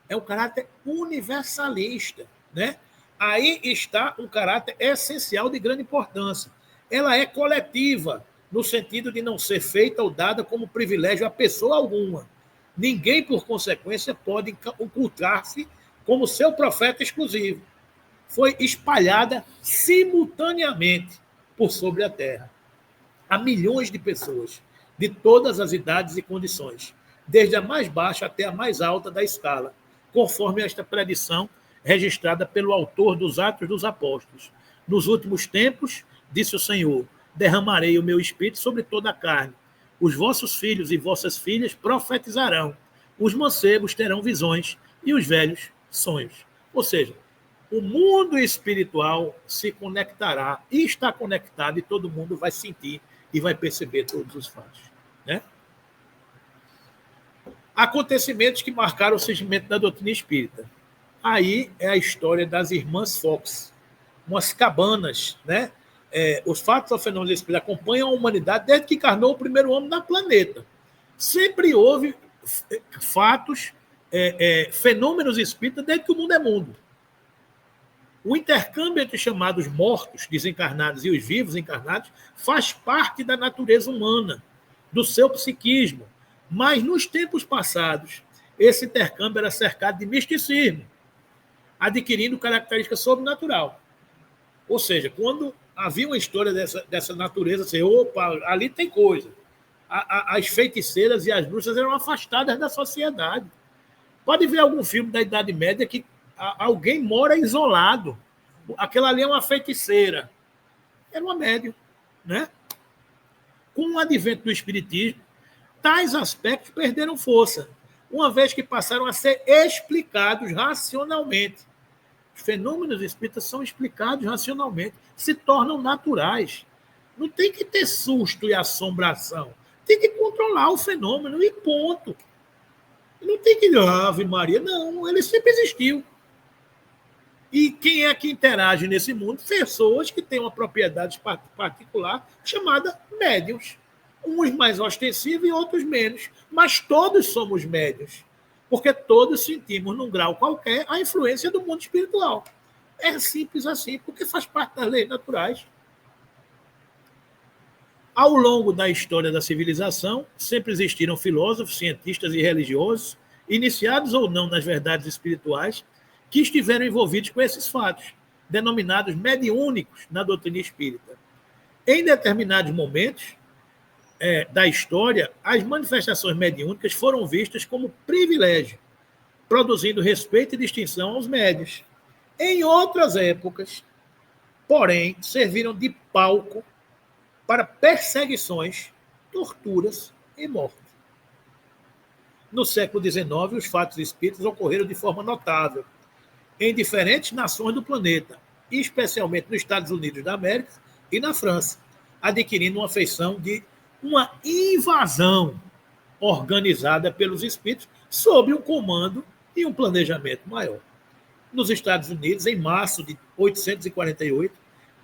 É o caráter universalista, né? Aí está um caráter essencial de grande importância. Ela é coletiva, no sentido de não ser feita ou dada como privilégio a pessoa alguma. Ninguém, por consequência, pode ocultar-se como seu profeta exclusivo. Foi espalhada simultaneamente por sobre a terra a milhões de pessoas, de todas as idades e condições, desde a mais baixa até a mais alta da escala, conforme esta predição registrada pelo autor dos Atos dos Apóstolos. Nos últimos tempos, disse o Senhor, derramarei o meu espírito sobre toda a carne. Os vossos filhos e vossas filhas profetizarão, os mancebos terão visões e os velhos sonhos. Ou seja, o mundo espiritual se conectará e está conectado e todo mundo vai sentir e vai perceber todos os fatos. Né? Acontecimentos que marcaram o surgimento da doutrina espírita. Aí é a história das irmãs Fox, umas cabanas, né? Os fatos ou fenômenos espíritas acompanham a humanidade desde que encarnou o primeiro homem no planeta. Sempre houve fatos, fenômenos espíritas desde que o mundo é mundo. O intercâmbio entre os chamados mortos, desencarnados, e os vivos encarnados faz parte da natureza humana, do seu psiquismo. Mas, nos tempos passados, esse intercâmbio era cercado de misticismo, adquirindo característica sobrenatural. Ou seja, quando havia uma história dessa natureza, assim, opa, ali tem coisa. As feiticeiras e as bruxas eram afastadas da sociedade. Pode ver algum filme da Idade Média que alguém mora isolado. Aquela ali é uma feiticeira. Era uma médium. Né? Com o advento do espiritismo, tais aspectos perderam força, uma vez que passaram a ser explicados racionalmente. Os fenômenos espíritas são explicados racionalmente, se tornam naturais. Não tem que ter susto e assombração. Tem que controlar o fenômeno e ponto. Não tem que Ave Maria, não, ele sempre existiu. E quem é que interage nesse mundo? Pessoas que têm uma propriedade particular chamada médiuns. Uns mais ostensivos e outros menos. Mas todos somos médiuns. Porque todos sentimos, num grau qualquer, a influência do mundo espiritual. É simples assim, porque faz parte das leis naturais. Ao longo da história da civilização, sempre existiram filósofos, cientistas e religiosos, iniciados ou não nas verdades espirituais, que estiveram envolvidos com esses fatos, denominados mediúnicos na doutrina espírita. Em determinados momentos da história, as manifestações mediúnicas foram vistas como privilégio, produzindo respeito e distinção aos médios. Em outras épocas, porém, serviram de palco para perseguições, torturas e morte. No século XIX, os fatos espíritas ocorreram de forma notável em diferentes nações do planeta, especialmente nos Estados Unidos da América e na França, adquirindo uma feição de uma invasão organizada pelos espíritos sob um comando e um planejamento maior. Nos Estados Unidos, em março de 1848,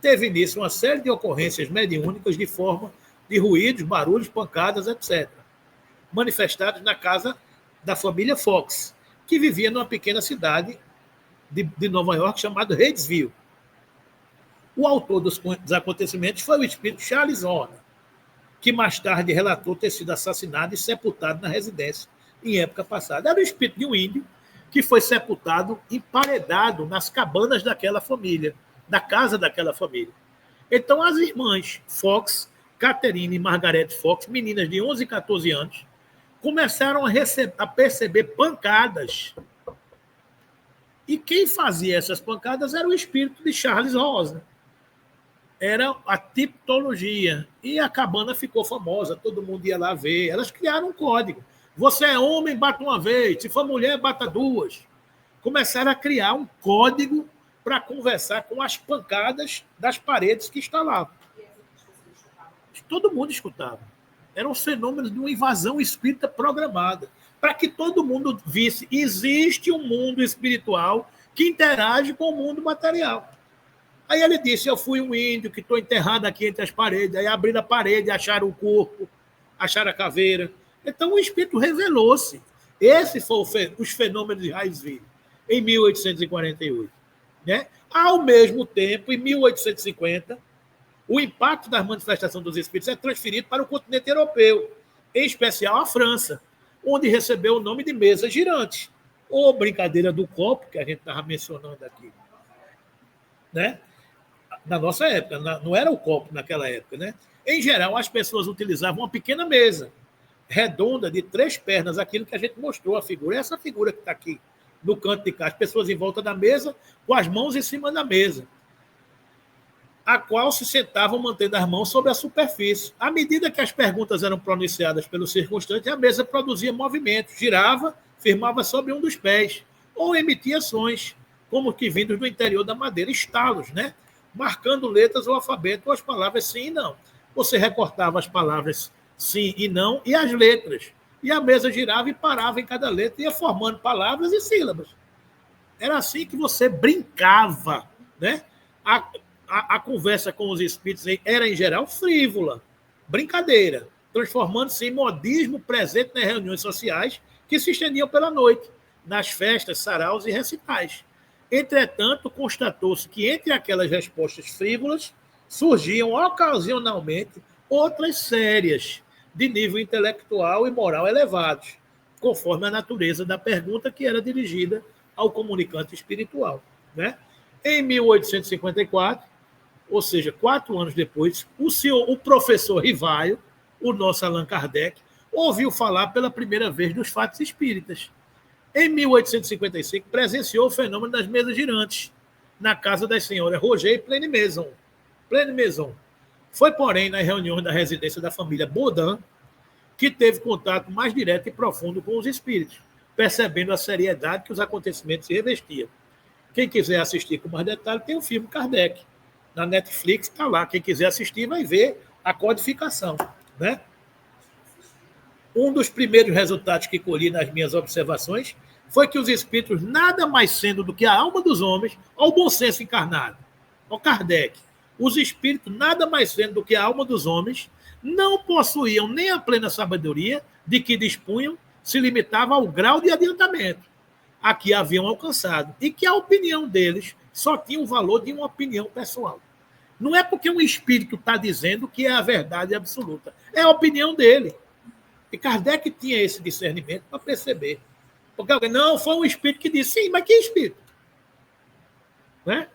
teve início uma série de ocorrências mediúnicas de forma de ruídos, barulhos, pancadas, etc., manifestados na casa da família Fox, que vivia numa pequena cidade de Nova York chamada Reidsville. O autor dos acontecimentos foi o espírito Charles Horner, que mais tarde relatou ter sido assassinado e sepultado na residência em época passada. Era o espírito de um índio que foi sepultado, emparedado nas cabanas daquela família, da casa daquela família. Então, as irmãs Fox, Catherine e Margaret Fox, meninas de 11 e 14 anos, começaram a perceber pancadas. E quem fazia essas pancadas era o espírito de Charles Horner. Era a tipologia. E a cabana ficou famosa, todo mundo ia lá ver. Elas criaram um código. Você é homem, bata uma vez. Se for mulher, bata duas. Começaram a criar um código para conversar com as pancadas das paredes que instalavam. Todo mundo escutava. Eram fenômenos de uma invasão espírita programada, para que todo mundo visse existe um mundo espiritual que interage com o mundo material. Aí ele disse, eu fui um índio que estou enterrado aqui entre as paredes. Aí abriram a parede, acharam o corpo, acharam a caveira. Então o espírito revelou-se. Esses foram os fenômenos de Reidsville, em 1848. né? Ao mesmo tempo, em 1850, o impacto das manifestações dos espíritos é transferido para o continente europeu, em especial a França, onde recebeu o nome de mesa girante, ou brincadeira do copo, que a gente estava mencionando aqui, né? Na nossa época, não era o copo naquela época, né? Em geral, as pessoas utilizavam uma pequena mesa, redonda, de 3 pernas, aquilo que a gente mostrou, a figura. Essa figura que está aqui no canto de cá, as pessoas em volta da mesa, com as mãos em cima da mesa, a qual se sentavam mantendo as mãos sobre a superfície. À medida que as perguntas eram pronunciadas pelos circunstantes, a mesa produzia movimentos, girava, firmava sobre um dos pés, ou emitia sons, como que vindos do interior da madeira, estalos, né? Marcando letras ou alfabeto, ou as palavras sim e não. Você recortava as palavras sim e não e as letras. E a mesa girava e parava em cada letra, e ia formando palavras e sílabas. Era assim que você brincava, né? A conversa com os espíritos era, em geral, frívola, brincadeira, transformando-se em modismo presente nas reuniões sociais que se estendiam pela noite, nas festas, saraus e recitais. Entretanto, constatou-se que entre aquelas respostas frívolas surgiam ocasionalmente outras sérias, de nível intelectual e moral elevados, conforme a natureza da pergunta que era dirigida ao comunicante espiritual, né? Em 1854, ou seja, 4 anos depois, o professor Rivaio, o nosso Allan Kardec, ouviu falar pela primeira vez dos fatos espíritas. Em 1855, presenciou o fenômeno das mesas girantes, na casa das senhoras Roger e Plene Maison. Foi, porém, nas reuniões da residência da família Baudin que teve contato mais direto e profundo com os espíritos, percebendo a seriedade que os acontecimentos se revestiam. Quem quiser assistir com mais detalhe, tem o filme Kardec. Na Netflix está lá. Quem quiser assistir vai ver a codificação, né? Um dos primeiros resultados que colhi nas minhas observações foi que os espíritos, nada mais sendo do que a alma dos homens, ao bom senso encarnado, ao Kardec, os espíritos, nada mais sendo do que a alma dos homens, não possuíam nem a plena sabedoria de que dispunham, se limitava ao grau de adiantamento a que haviam alcançado, e que a opinião deles só tinha o valor de uma opinião pessoal. Não é porque um espírito está dizendo que é a verdade absoluta, é a opinião dele. E Kardec tinha esse discernimento para perceber. Porque alguém, não, foi um espírito que disse, sim, mas que espírito? Né?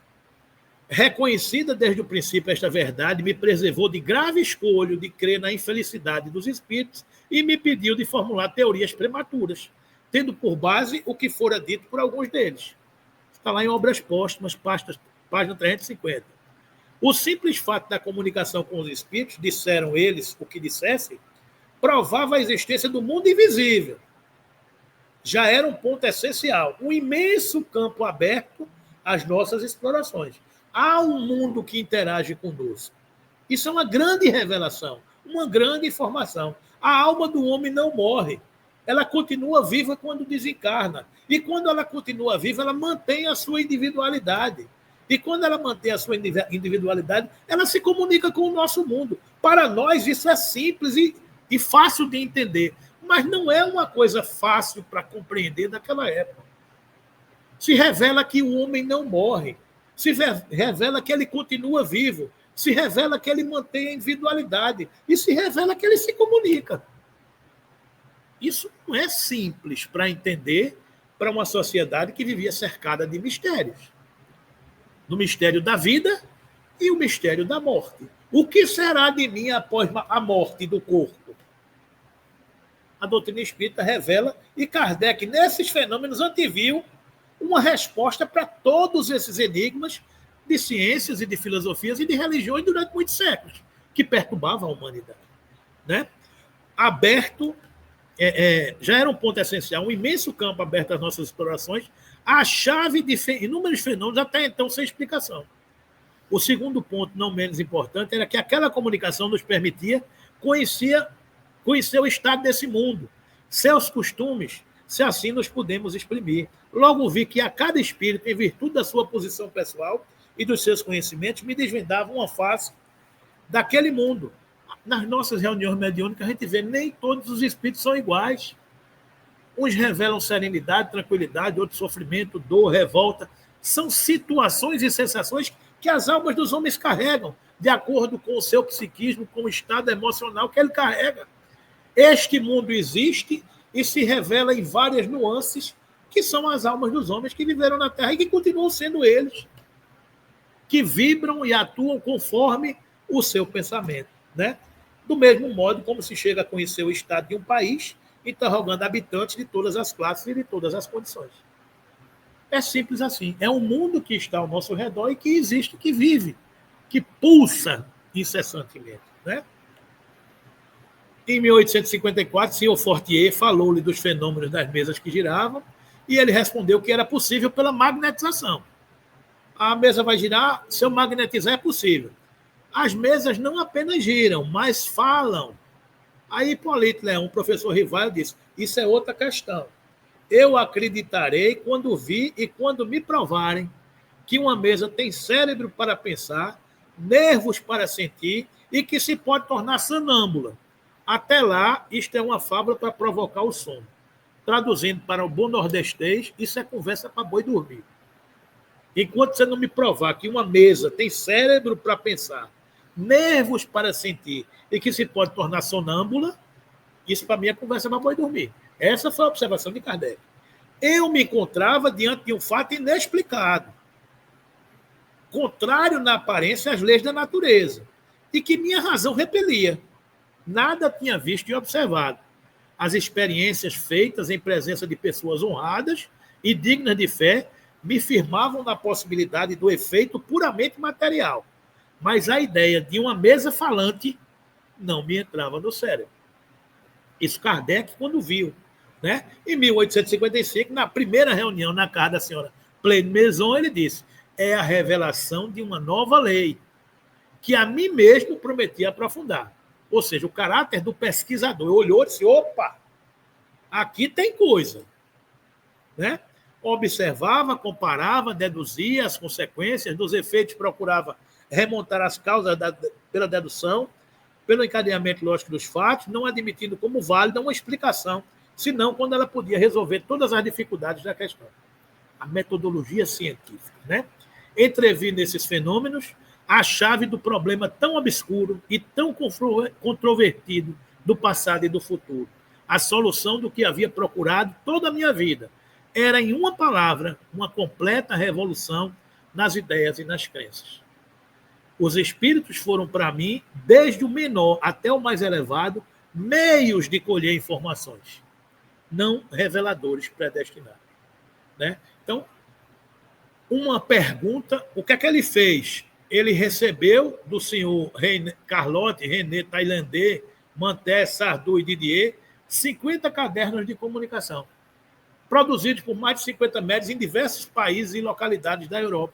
Reconhecida desde o princípio esta verdade, me preservou de grave escolho de crer na infelicidade dos espíritos e me pediu de formular teorias prematuras, tendo por base o que fora dito por alguns deles. Está lá em Obras Póstumas, página 350. O simples fato da comunicação com os espíritos, disseram eles o que dissessem, provava a existência do mundo invisível. Já era um ponto essencial, um imenso campo aberto às nossas explorações. Há um mundo que interage conosco. Isso é uma grande revelação, uma grande informação. A alma do homem não morre. Ela continua viva quando desencarna. E quando ela continua viva, ela mantém a sua individualidade. E quando ela mantém a sua individualidade, ela se comunica com o nosso mundo. Para nós, isso é simples e fácil de entender. Mas não é uma coisa fácil para compreender naquela época. Se revela que o homem não morre. Se revela que ele continua vivo. Se revela que ele mantém a individualidade. E se revela que ele se comunica. Isso não é simples para entender para uma sociedade que vivia cercada de mistérios. Do mistério da vida e o mistério da morte. O que será de mim após a morte do corpo? A doutrina espírita revela, e Kardec, nesses fenômenos, anteviu uma resposta para todos esses enigmas de ciências e de filosofias e de religiões durante muitos séculos, que perturbavam a humanidade. Né? Aberto, já era um ponto essencial, um imenso campo aberto às nossas explorações, a chave de inúmeros fenômenos até então sem explicação. O segundo ponto, não menos importante, era que aquela comunicação nos permitia conhecer o estado desse mundo, seus costumes, se assim nos podemos exprimir. Logo vi que a cada espírito, em virtude da sua posição pessoal e dos seus conhecimentos, me desvendava uma face daquele mundo. Nas nossas reuniões mediúnicas, a gente vê nem todos os espíritos são iguais. Uns revelam serenidade, tranquilidade, outros sofrimento, dor, revolta. São situações e sensações que as almas dos homens carregam, de acordo com o seu psiquismo, com o estado emocional que ele carrega. Este mundo existe e se revela em várias nuances, que são as almas dos homens que viveram na Terra e que continuam sendo eles, que vibram e atuam conforme o seu pensamento, né? Do mesmo modo como se chega a conhecer o estado de um país, interrogando habitantes de todas as classes e de todas as condições. É simples assim. É um mundo que está ao nosso redor e que existe, que vive, que pulsa incessantemente, né? Em 1854, o senhor Fortier falou-lhe dos fenômenos das mesas que giravam e ele respondeu que era possível pela magnetização. A mesa vai girar, se eu magnetizar é possível. As mesas não apenas giram, mas falam. Aí Hipólito Leão, professor Rivaio, disse, isso é outra questão. Eu acreditarei quando vi e quando me provarem que uma mesa tem cérebro para pensar, nervos para sentir e que se pode tornar sonâmbula. Até lá, isto é uma fábula para provocar o sono. Traduzindo para o bom nordestês, isso é conversa para boi dormir. Enquanto você não me provar que uma mesa tem cérebro para pensar, nervos para sentir e que se pode tornar sonâmbula, isso para mim é conversa para boi dormir. Essa foi a observação de Kardec. Eu me encontrava diante de um fato inexplicado, contrário na aparência às leis da natureza, e que minha razão repelia. Nada tinha visto e observado. As experiências feitas em presença de pessoas honradas e dignas de fé me firmavam na possibilidade do efeito puramente material. Mas a ideia de uma mesa falante não me entrava no cérebro. Isso Kardec quando viu, né? Em 1855, na primeira reunião na casa da senhora Pleine Maison, ele disse, é a revelação de uma nova lei, que a mim mesmo prometia aprofundar. Ou seja, o caráter do pesquisador olhou e disse, opa, aqui tem coisa, né? Observava, comparava, deduzia as consequências dos efeitos, procurava remontar as causas pela dedução, pelo encadeamento lógico dos fatos, não admitindo como válida uma explicação, senão quando ela podia resolver todas as dificuldades da questão. A metodologia científica, né? Entrevi nesses fenômenos a chave do problema tão obscuro e tão controvertido do passado e do futuro. A solução do que havia procurado toda a minha vida. Era, em uma palavra, uma completa revolução nas ideias e nas crenças. Os espíritos foram, para mim, desde o menor até o mais elevado, meios de colher informações, não reveladores predestinados, né? Então, uma pergunta, o que é que ele fez? Ele recebeu do senhor Carlotte, René, Tailandê, Manté, Sardou e Didier 50 cadernos de comunicação, produzidos por mais de 50 médios em diversos países e localidades da Europa.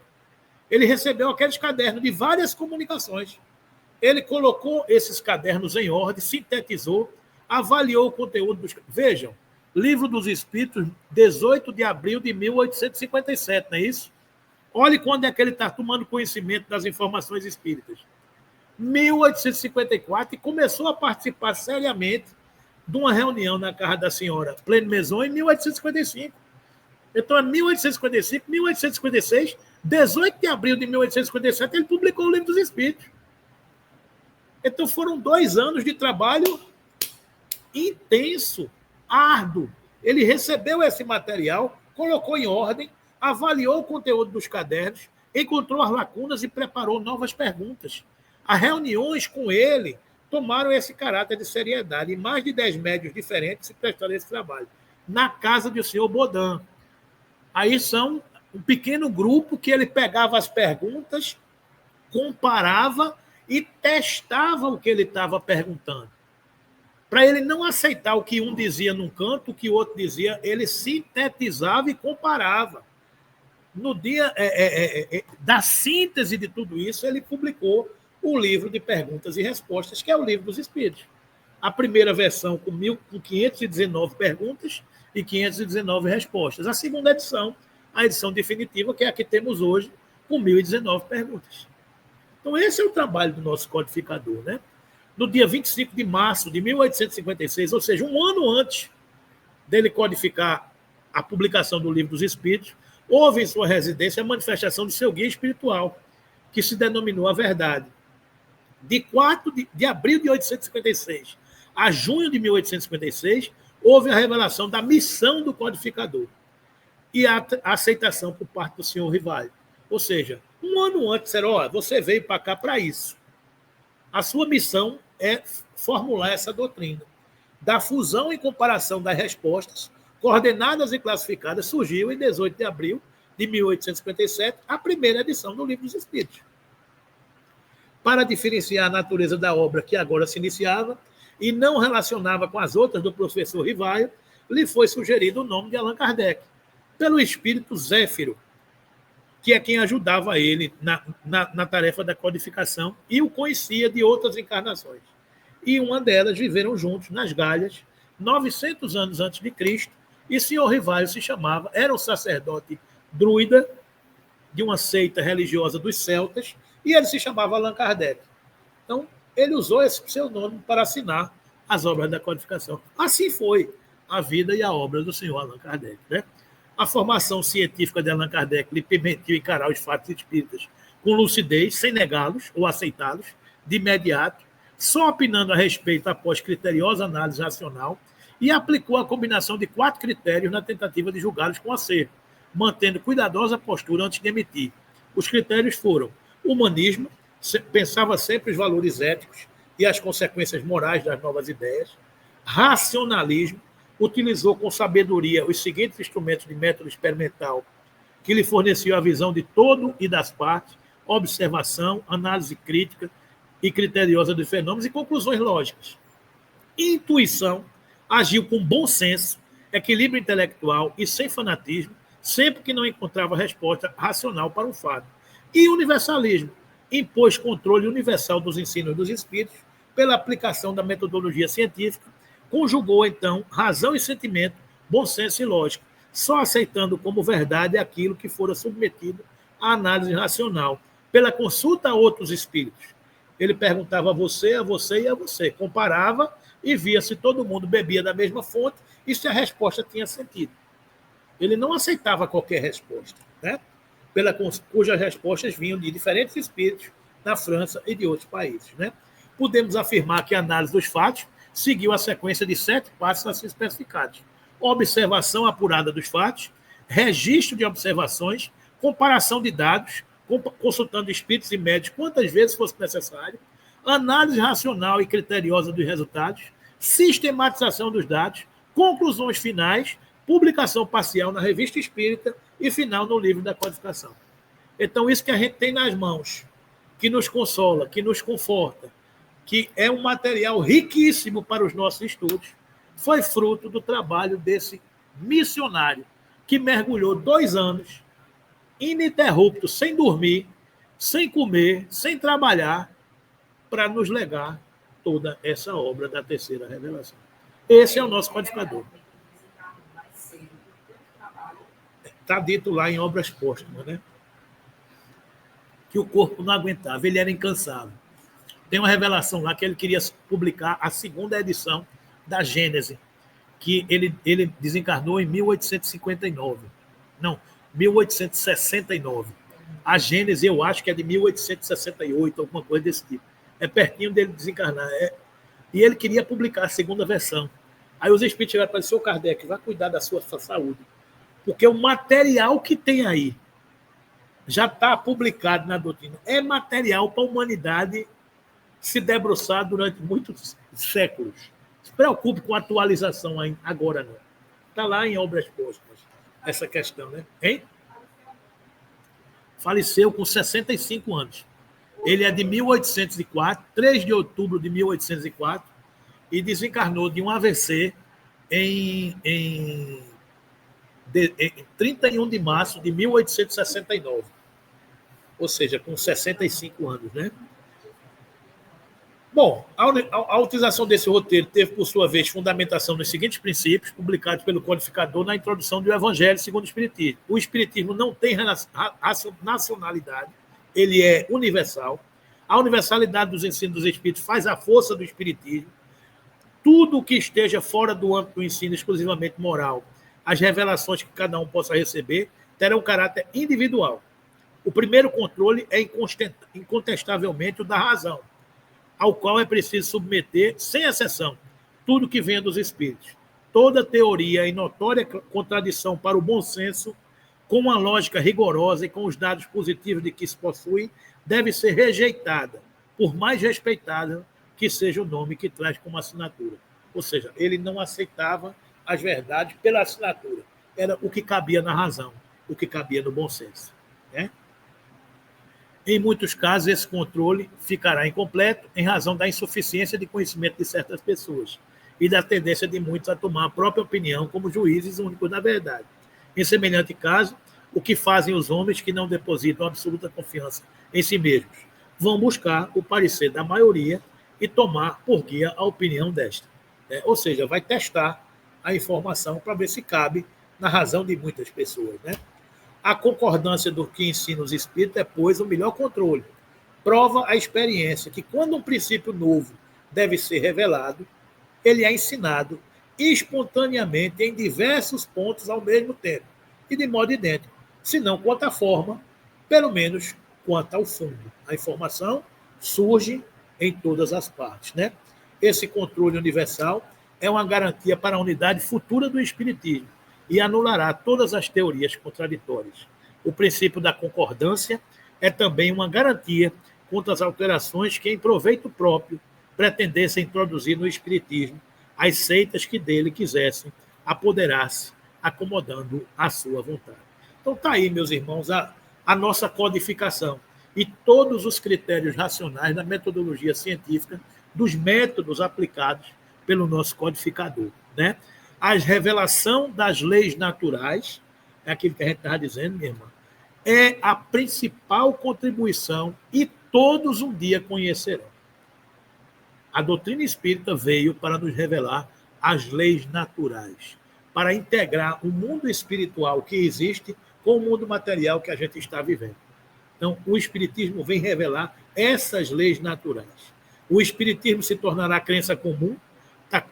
Ele recebeu aqueles cadernos de várias comunicações. Ele colocou esses cadernos em ordem, sintetizou, avaliou o conteúdo dos... Vejam, Livro dos Espíritos, 18 de abril de 1857, não é isso? Olhe quando é que ele está tomando conhecimento das informações espíritas. 1854, e começou a participar seriamente de uma reunião na casa da senhora Pleine Maison em 1855. Então, em 1855, 1856, 18 de abril de 1857, ele publicou o Livro dos Espíritos. Então, foram 2 anos de trabalho intenso, árduo. Ele recebeu esse material, colocou em ordem, avaliou o conteúdo dos cadernos, encontrou as lacunas e preparou novas perguntas. As reuniões com ele tomaram esse caráter de seriedade e mais de 10 médios diferentes se prestaram esse trabalho. Na casa do senhor Baudin. Aí são um pequeno grupo que ele pegava as perguntas, comparava e testava o que ele estava perguntando. Para ele não aceitar o que um dizia num canto, o que o outro dizia, ele sintetizava e comparava. No dia da síntese de tudo isso, ele publicou o livro de perguntas e respostas, que é o Livro dos Espíritos. A primeira versão com 519 perguntas e 519 respostas. A segunda edição, a edição definitiva, que é a que temos hoje, com 1.019 perguntas. Então, esse é o trabalho do nosso codificador, né? No dia 25 de março de 1856, ou seja, um ano antes dele codificar a publicação do Livro dos Espíritos, houve em sua residência a manifestação do seu guia espiritual, que se denominou a Verdade. De 4 de abril de 1856 a junho de 1856, houve a revelação da missão do codificador e a aceitação por parte do senhor Rivaio. Ou seja, um ano antes, disseram, você veio para cá para isso. A sua missão é formular essa doutrina. Da fusão e comparação das respostas, coordenadas e classificadas, surgiu em 18 de abril de 1857 a primeira edição do Livro dos Espíritos. Para diferenciar a natureza da obra que agora se iniciava e não relacionava com as outras do professor Rivaio, lhe foi sugerido o nome de Allan Kardec, pelo espírito Zéfiro, que é quem ajudava ele na tarefa da codificação e o conhecia de outras encarnações. E uma delas viveram juntos nas Galhas, 900 anos antes de Cristo, e senhor Rivaio se chamava, era um sacerdote druida de uma seita religiosa dos celtas, e ele se chamava Allan Kardec. Então, ele usou esse pseudônimo para assinar as obras da codificação. Assim foi a vida e a obra do senhor Allan Kardec, né? A formação científica de Allan Kardec lhe permitiu encarar os fatos espíritas com lucidez, sem negá-los ou aceitá-los de imediato, só opinando a respeito após criteriosa análise racional, e aplicou a combinação de 4 critérios na tentativa de julgá-los com acerto, mantendo cuidadosa postura antes de emitir. Os critérios foram humanismo, pensava sempre os valores éticos e as consequências morais das novas ideias, racionalismo, utilizou com sabedoria os seguintes instrumentos de método experimental que lhe forneciam a visão de todo e das partes, observação, análise crítica e criteriosa dos fenômenos e conclusões lógicas. Intuição, agiu com bom senso, equilíbrio intelectual e sem fanatismo, sempre que não encontrava resposta racional para um fato. E universalismo, impôs controle universal dos ensinos dos espíritos pela aplicação da metodologia científica, conjugou, então, razão e sentimento, bom senso e lógica, só aceitando como verdade aquilo que fora submetido à análise racional, pela consulta a outros espíritos. Ele perguntava a você e a você, comparava e via se todo mundo bebia da mesma fonte e se a resposta tinha sentido. Ele não aceitava qualquer resposta, né? Cujas respostas vinham de diferentes espíritos na França e de outros países, né? Podemos afirmar que a análise dos fatos seguiu a sequência de 7 passos assim especificados. Observação apurada dos fatos, registro de observações, comparação de dados, consultando espíritos e médios quantas vezes fosse necessário, análise racional e criteriosa dos resultados, sistematização dos dados, conclusões finais, publicação parcial na Revista Espírita e final no livro da codificação. Então, isso que a gente tem nas mãos, que nos consola, que nos conforta, que é um material riquíssimo para os nossos estudos, foi fruto do trabalho desse missionário que mergulhou 2 anos, ininterrupto, sem dormir, sem comer, sem trabalhar, para nos legar toda essa obra da terceira revelação. Esse é o nosso codificador. Está dito lá em Obras Póstumas, né? Que o corpo não aguentava, ele era incansável. Tem uma revelação lá que ele queria publicar a 2ª edição da Gênese, que ele desencarnou em 1859. Não, 1869. A Gênese, eu acho que é de 1868, alguma coisa desse tipo. É pertinho dele desencarnar. E ele queria publicar a 2ª versão. Aí os espíritos chegaram para ele, senhor Kardec, vai cuidar da sua saúde. Porque o material que tem aí já está publicado na doutrina. É material para a humanidade se debruçar durante muitos séculos. Se preocupe com a atualização agora, não. Está lá em Obras Póstumas, essa questão, né? Hein? Faleceu com 65 anos. Ele é de 1804, 3 de outubro de 1804, e desencarnou de um AVC em 31 de março de 1869. Ou seja, com 65 anos, né? Bom, a utilização desse roteiro teve, por sua vez, fundamentação nos seguintes princípios, publicados pelo codificador na introdução do Evangelho segundo o Espiritismo. O Espiritismo não tem nacionalidade, ele é universal. A universalidade dos ensinos dos Espíritos faz a força do Espiritismo. Tudo o que esteja fora do âmbito do ensino exclusivamente moral, as revelações que cada um possa receber, terão caráter individual. O primeiro controle é incontestavelmente o da razão, ao qual é preciso submeter, sem exceção, tudo que venha dos espíritos. Toda teoria em notória contradição para o bom senso, com uma lógica rigorosa e com os dados positivos de que se possui, deve ser rejeitada, por mais respeitável que seja o nome que traz como assinatura. Ou seja, ele não aceitava as verdades pela assinatura. Era o que cabia na razão, o que cabia no bom senso. Né? Em muitos casos, esse controle ficará incompleto em razão da insuficiência de conhecimento de certas pessoas e da tendência de muitos a tomar a própria opinião como juízes únicos da verdade. Em semelhante caso, o que fazem os homens que não depositam absoluta confiança em si mesmos? Vão buscar o parecer da maioria e tomar por guia a opinião desta. Ou seja, vai testar a informação para ver se cabe na razão de muitas pessoas. Né? A concordância do que ensina os espíritos é, pois, o melhor controle. Prova a experiência que, quando um princípio novo deve ser revelado, ele é ensinado espontaneamente em diversos pontos ao mesmo tempo e de modo idêntico, se não quanto à forma, pelo menos quanto ao fundo. A informação surge em todas as partes. Né? Esse controle universal é uma garantia para a unidade futura do espiritismo e anulará todas as teorias contraditórias. O princípio da concordância é também uma garantia contra as alterações que, em proveito próprio, pretendessem introduzir no espiritismo as seitas que dele quisessem apoderar-se, acomodando a sua vontade. Então está aí, meus irmãos, a nossa codificação e todos os critérios racionais da metodologia científica, dos métodos aplicados pelo nosso codificador. Né? A revelação das leis naturais, é aquilo que a gente estava dizendo, minha irmã, é a principal contribuição e todos um dia conhecerão. A doutrina espírita veio para nos revelar as leis naturais, para integrar o mundo espiritual que existe com o mundo material que a gente está vivendo. Então, o espiritismo vem revelar essas leis naturais. O espiritismo se tornará crença comum,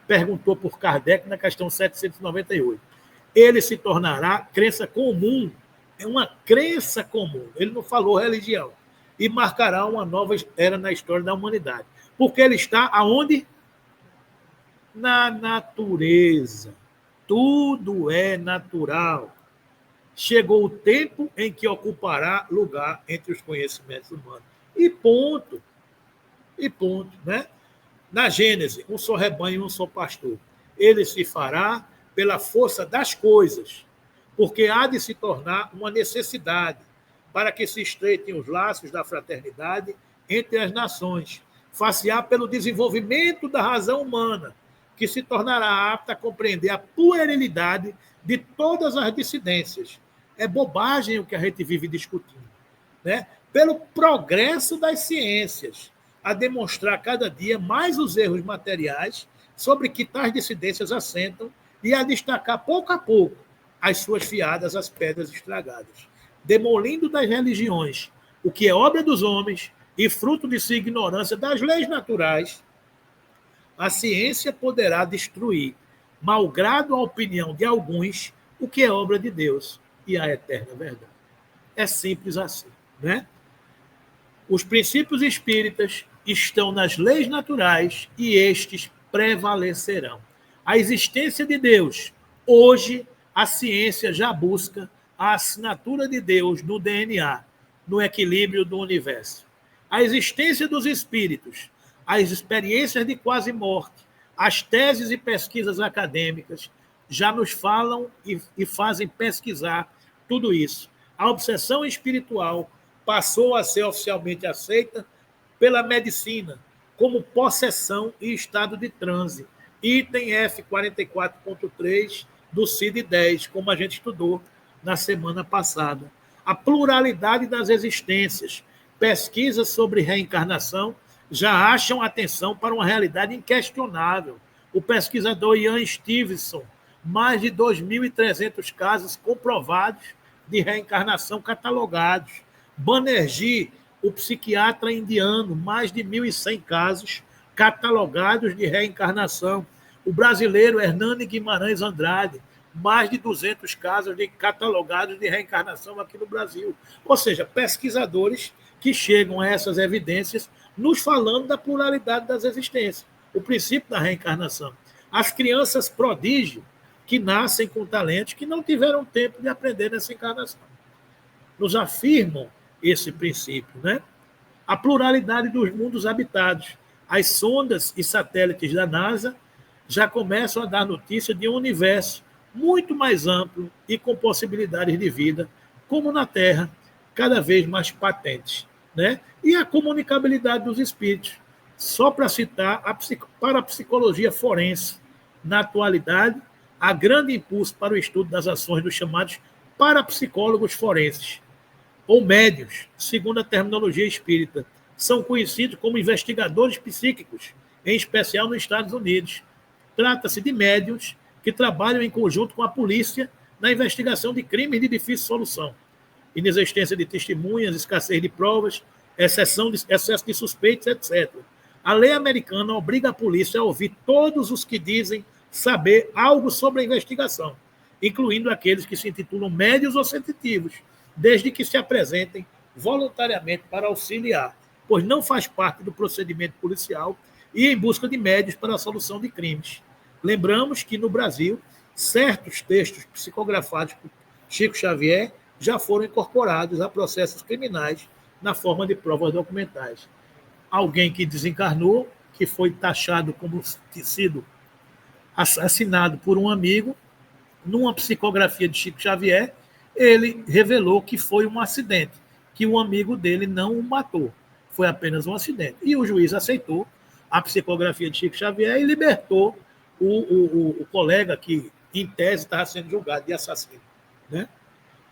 perguntou por Kardec na questão 798. Ele se tornará crença comum, é uma crença comum, ele não falou religião, e marcará uma nova era na história da humanidade. Porque ele está aonde? Na natureza. Tudo é natural. Chegou o tempo em que ocupará lugar entre os conhecimentos humanos. E ponto. E ponto, né? Na Gênese, um só rebanho e um só pastor. Ele se fará pela força das coisas, porque há de se tornar uma necessidade para que se estreitem os laços da fraternidade entre as nações, far-se-á pelo desenvolvimento da razão humana, que se tornará apta a compreender a puerilidade de todas as dissidências. É bobagem o que a gente vive discutindo. Né? Pelo progresso das ciências, a demonstrar cada dia mais os erros materiais sobre que tais dissidências assentam e a destacar pouco a pouco as suas fiadas às pedras estragadas, demolindo das religiões o que é obra dos homens e fruto de sua ignorância das leis naturais, a ciência poderá destruir, malgrado a opinião de alguns, o que é obra de Deus e a eterna verdade. É simples assim, né? Os princípios espíritas estão nas leis naturais e estes prevalecerão. A existência de Deus, hoje a ciência já busca a assinatura de Deus no DNA, no equilíbrio do universo. A existência dos espíritos, as experiências de quase morte, as teses e pesquisas acadêmicas já nos falam e fazem pesquisar tudo isso. A obsessão espiritual passou a ser oficialmente aceita pela medicina como possessão e estado de transe. Item F44.3 do CID-10, como a gente estudou na semana passada. A pluralidade das existências, pesquisas sobre reencarnação já acham atenção para uma realidade inquestionável. O pesquisador Ian Stevenson, mais de 2.300 casos comprovados de reencarnação catalogados. Banerjee, o psiquiatra indiano, mais de 1.100 casos catalogados de reencarnação. O brasileiro Hernani Guimarães Andrade, mais de 200 casos catalogados de reencarnação aqui no Brasil. Ou seja, pesquisadores que chegam a essas evidências nos falando da pluralidade das existências, o princípio da reencarnação. As crianças prodígio que nascem com talentos que não tiveram tempo de aprender nessa encarnação. Nos afirmam esse princípio, né? A pluralidade dos mundos habitados. As sondas e satélites da NASA já começam a dar notícia de um universo muito mais amplo e com possibilidades de vida, como na Terra, cada vez mais patentes, né? E a comunicabilidade dos espíritos. Só para citar, para a psicologia forense, na atualidade, há grande impulso para o estudo das ações dos chamados parapsicólogos forenses, ou médiuns, segundo a terminologia espírita. São conhecidos como investigadores psíquicos, em especial nos Estados Unidos. Trata-se de médiuns que trabalham em conjunto com a polícia na investigação de crimes de difícil solução. Inexistência de testemunhas, escassez de provas, excesso de suspeitos, etc. A lei americana obriga a polícia a ouvir todos os que dizem saber algo sobre a investigação, incluindo aqueles que se intitulam médios ou sensitivos, desde que se apresentem voluntariamente para auxiliar, pois não faz parte do procedimento policial e em busca de médios para a solução de crimes. Lembramos que, no Brasil, certos textos psicografados por Chico Xavier já foram incorporados a processos criminais na forma de provas documentais. Alguém que desencarnou, que foi taxado como sido assassinado por um amigo, numa psicografia de Chico Xavier, ele revelou que foi um acidente, que o amigo dele não o matou, foi apenas um acidente. E o juiz aceitou a psicografia de Chico Xavier e libertou o colega que, em tese, estava sendo julgado de assassino, né?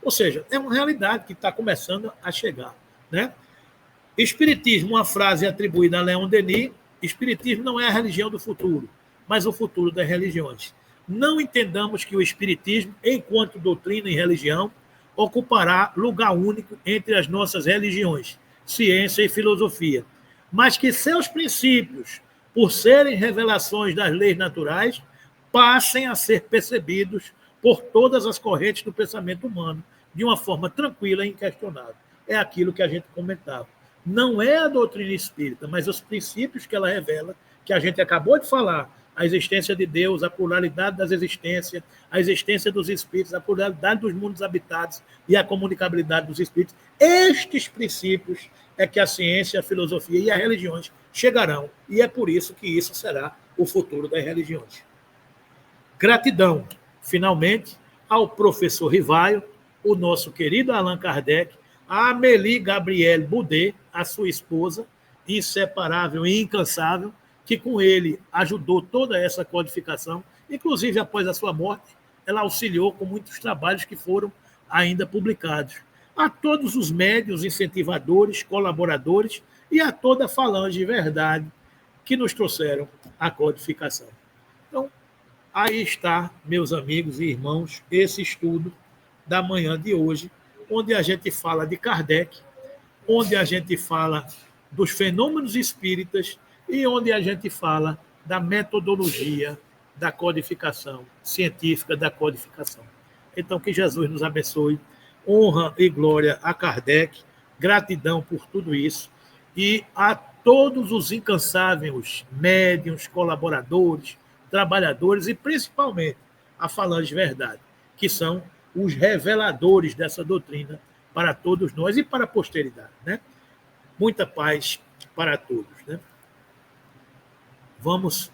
Ou seja, é uma realidade que está começando a chegar, né? Espiritismo, uma frase atribuída a Leon Denis: Espiritismo não é a religião do futuro, mas o futuro das religiões. Não entendamos que o Espiritismo, enquanto doutrina e religião, ocupará lugar único entre as nossas religiões, ciência e filosofia, mas que seus princípios, por serem revelações das leis naturais, passem a ser percebidos por todas as correntes do pensamento humano, de uma forma tranquila e inquestionável. É aquilo que a gente comentava. Não é a doutrina espírita, mas os princípios que ela revela, que a gente acabou de falar, a existência de Deus, a pluralidade das existências, a existência dos espíritos, a pluralidade dos mundos habitados e a comunicabilidade dos espíritos. Estes princípios é que a ciência, a filosofia e as religiões chegarão, e é por isso que isso será o futuro das religiões. Gratidão, finalmente, ao professor Rivaio, o nosso querido Allan Kardec, a Amélie Gabrielle Boudet, a sua esposa, inseparável e incansável, que com ele ajudou toda essa codificação, inclusive após a sua morte, ela auxiliou com muitos trabalhos que foram ainda publicados. A todos os médiuns, incentivadores, colaboradores e a toda a falange de verdade que nos trouxeram a codificação. Então, aí está, meus amigos e irmãos, esse estudo da manhã de hoje, onde a gente fala de Kardec, onde a gente fala dos fenômenos espíritas e onde a gente fala da metodologia da codificação científica, da codificação. Então, que Jesus nos abençoe, honra e glória a Kardec, gratidão por tudo isso, e a todos os incansáveis médiuns, colaboradores, trabalhadores e, principalmente, a falange de verdade, que são os reveladores dessa doutrina para todos nós e para a posteridade, né? Muita paz para todos, né? Vamos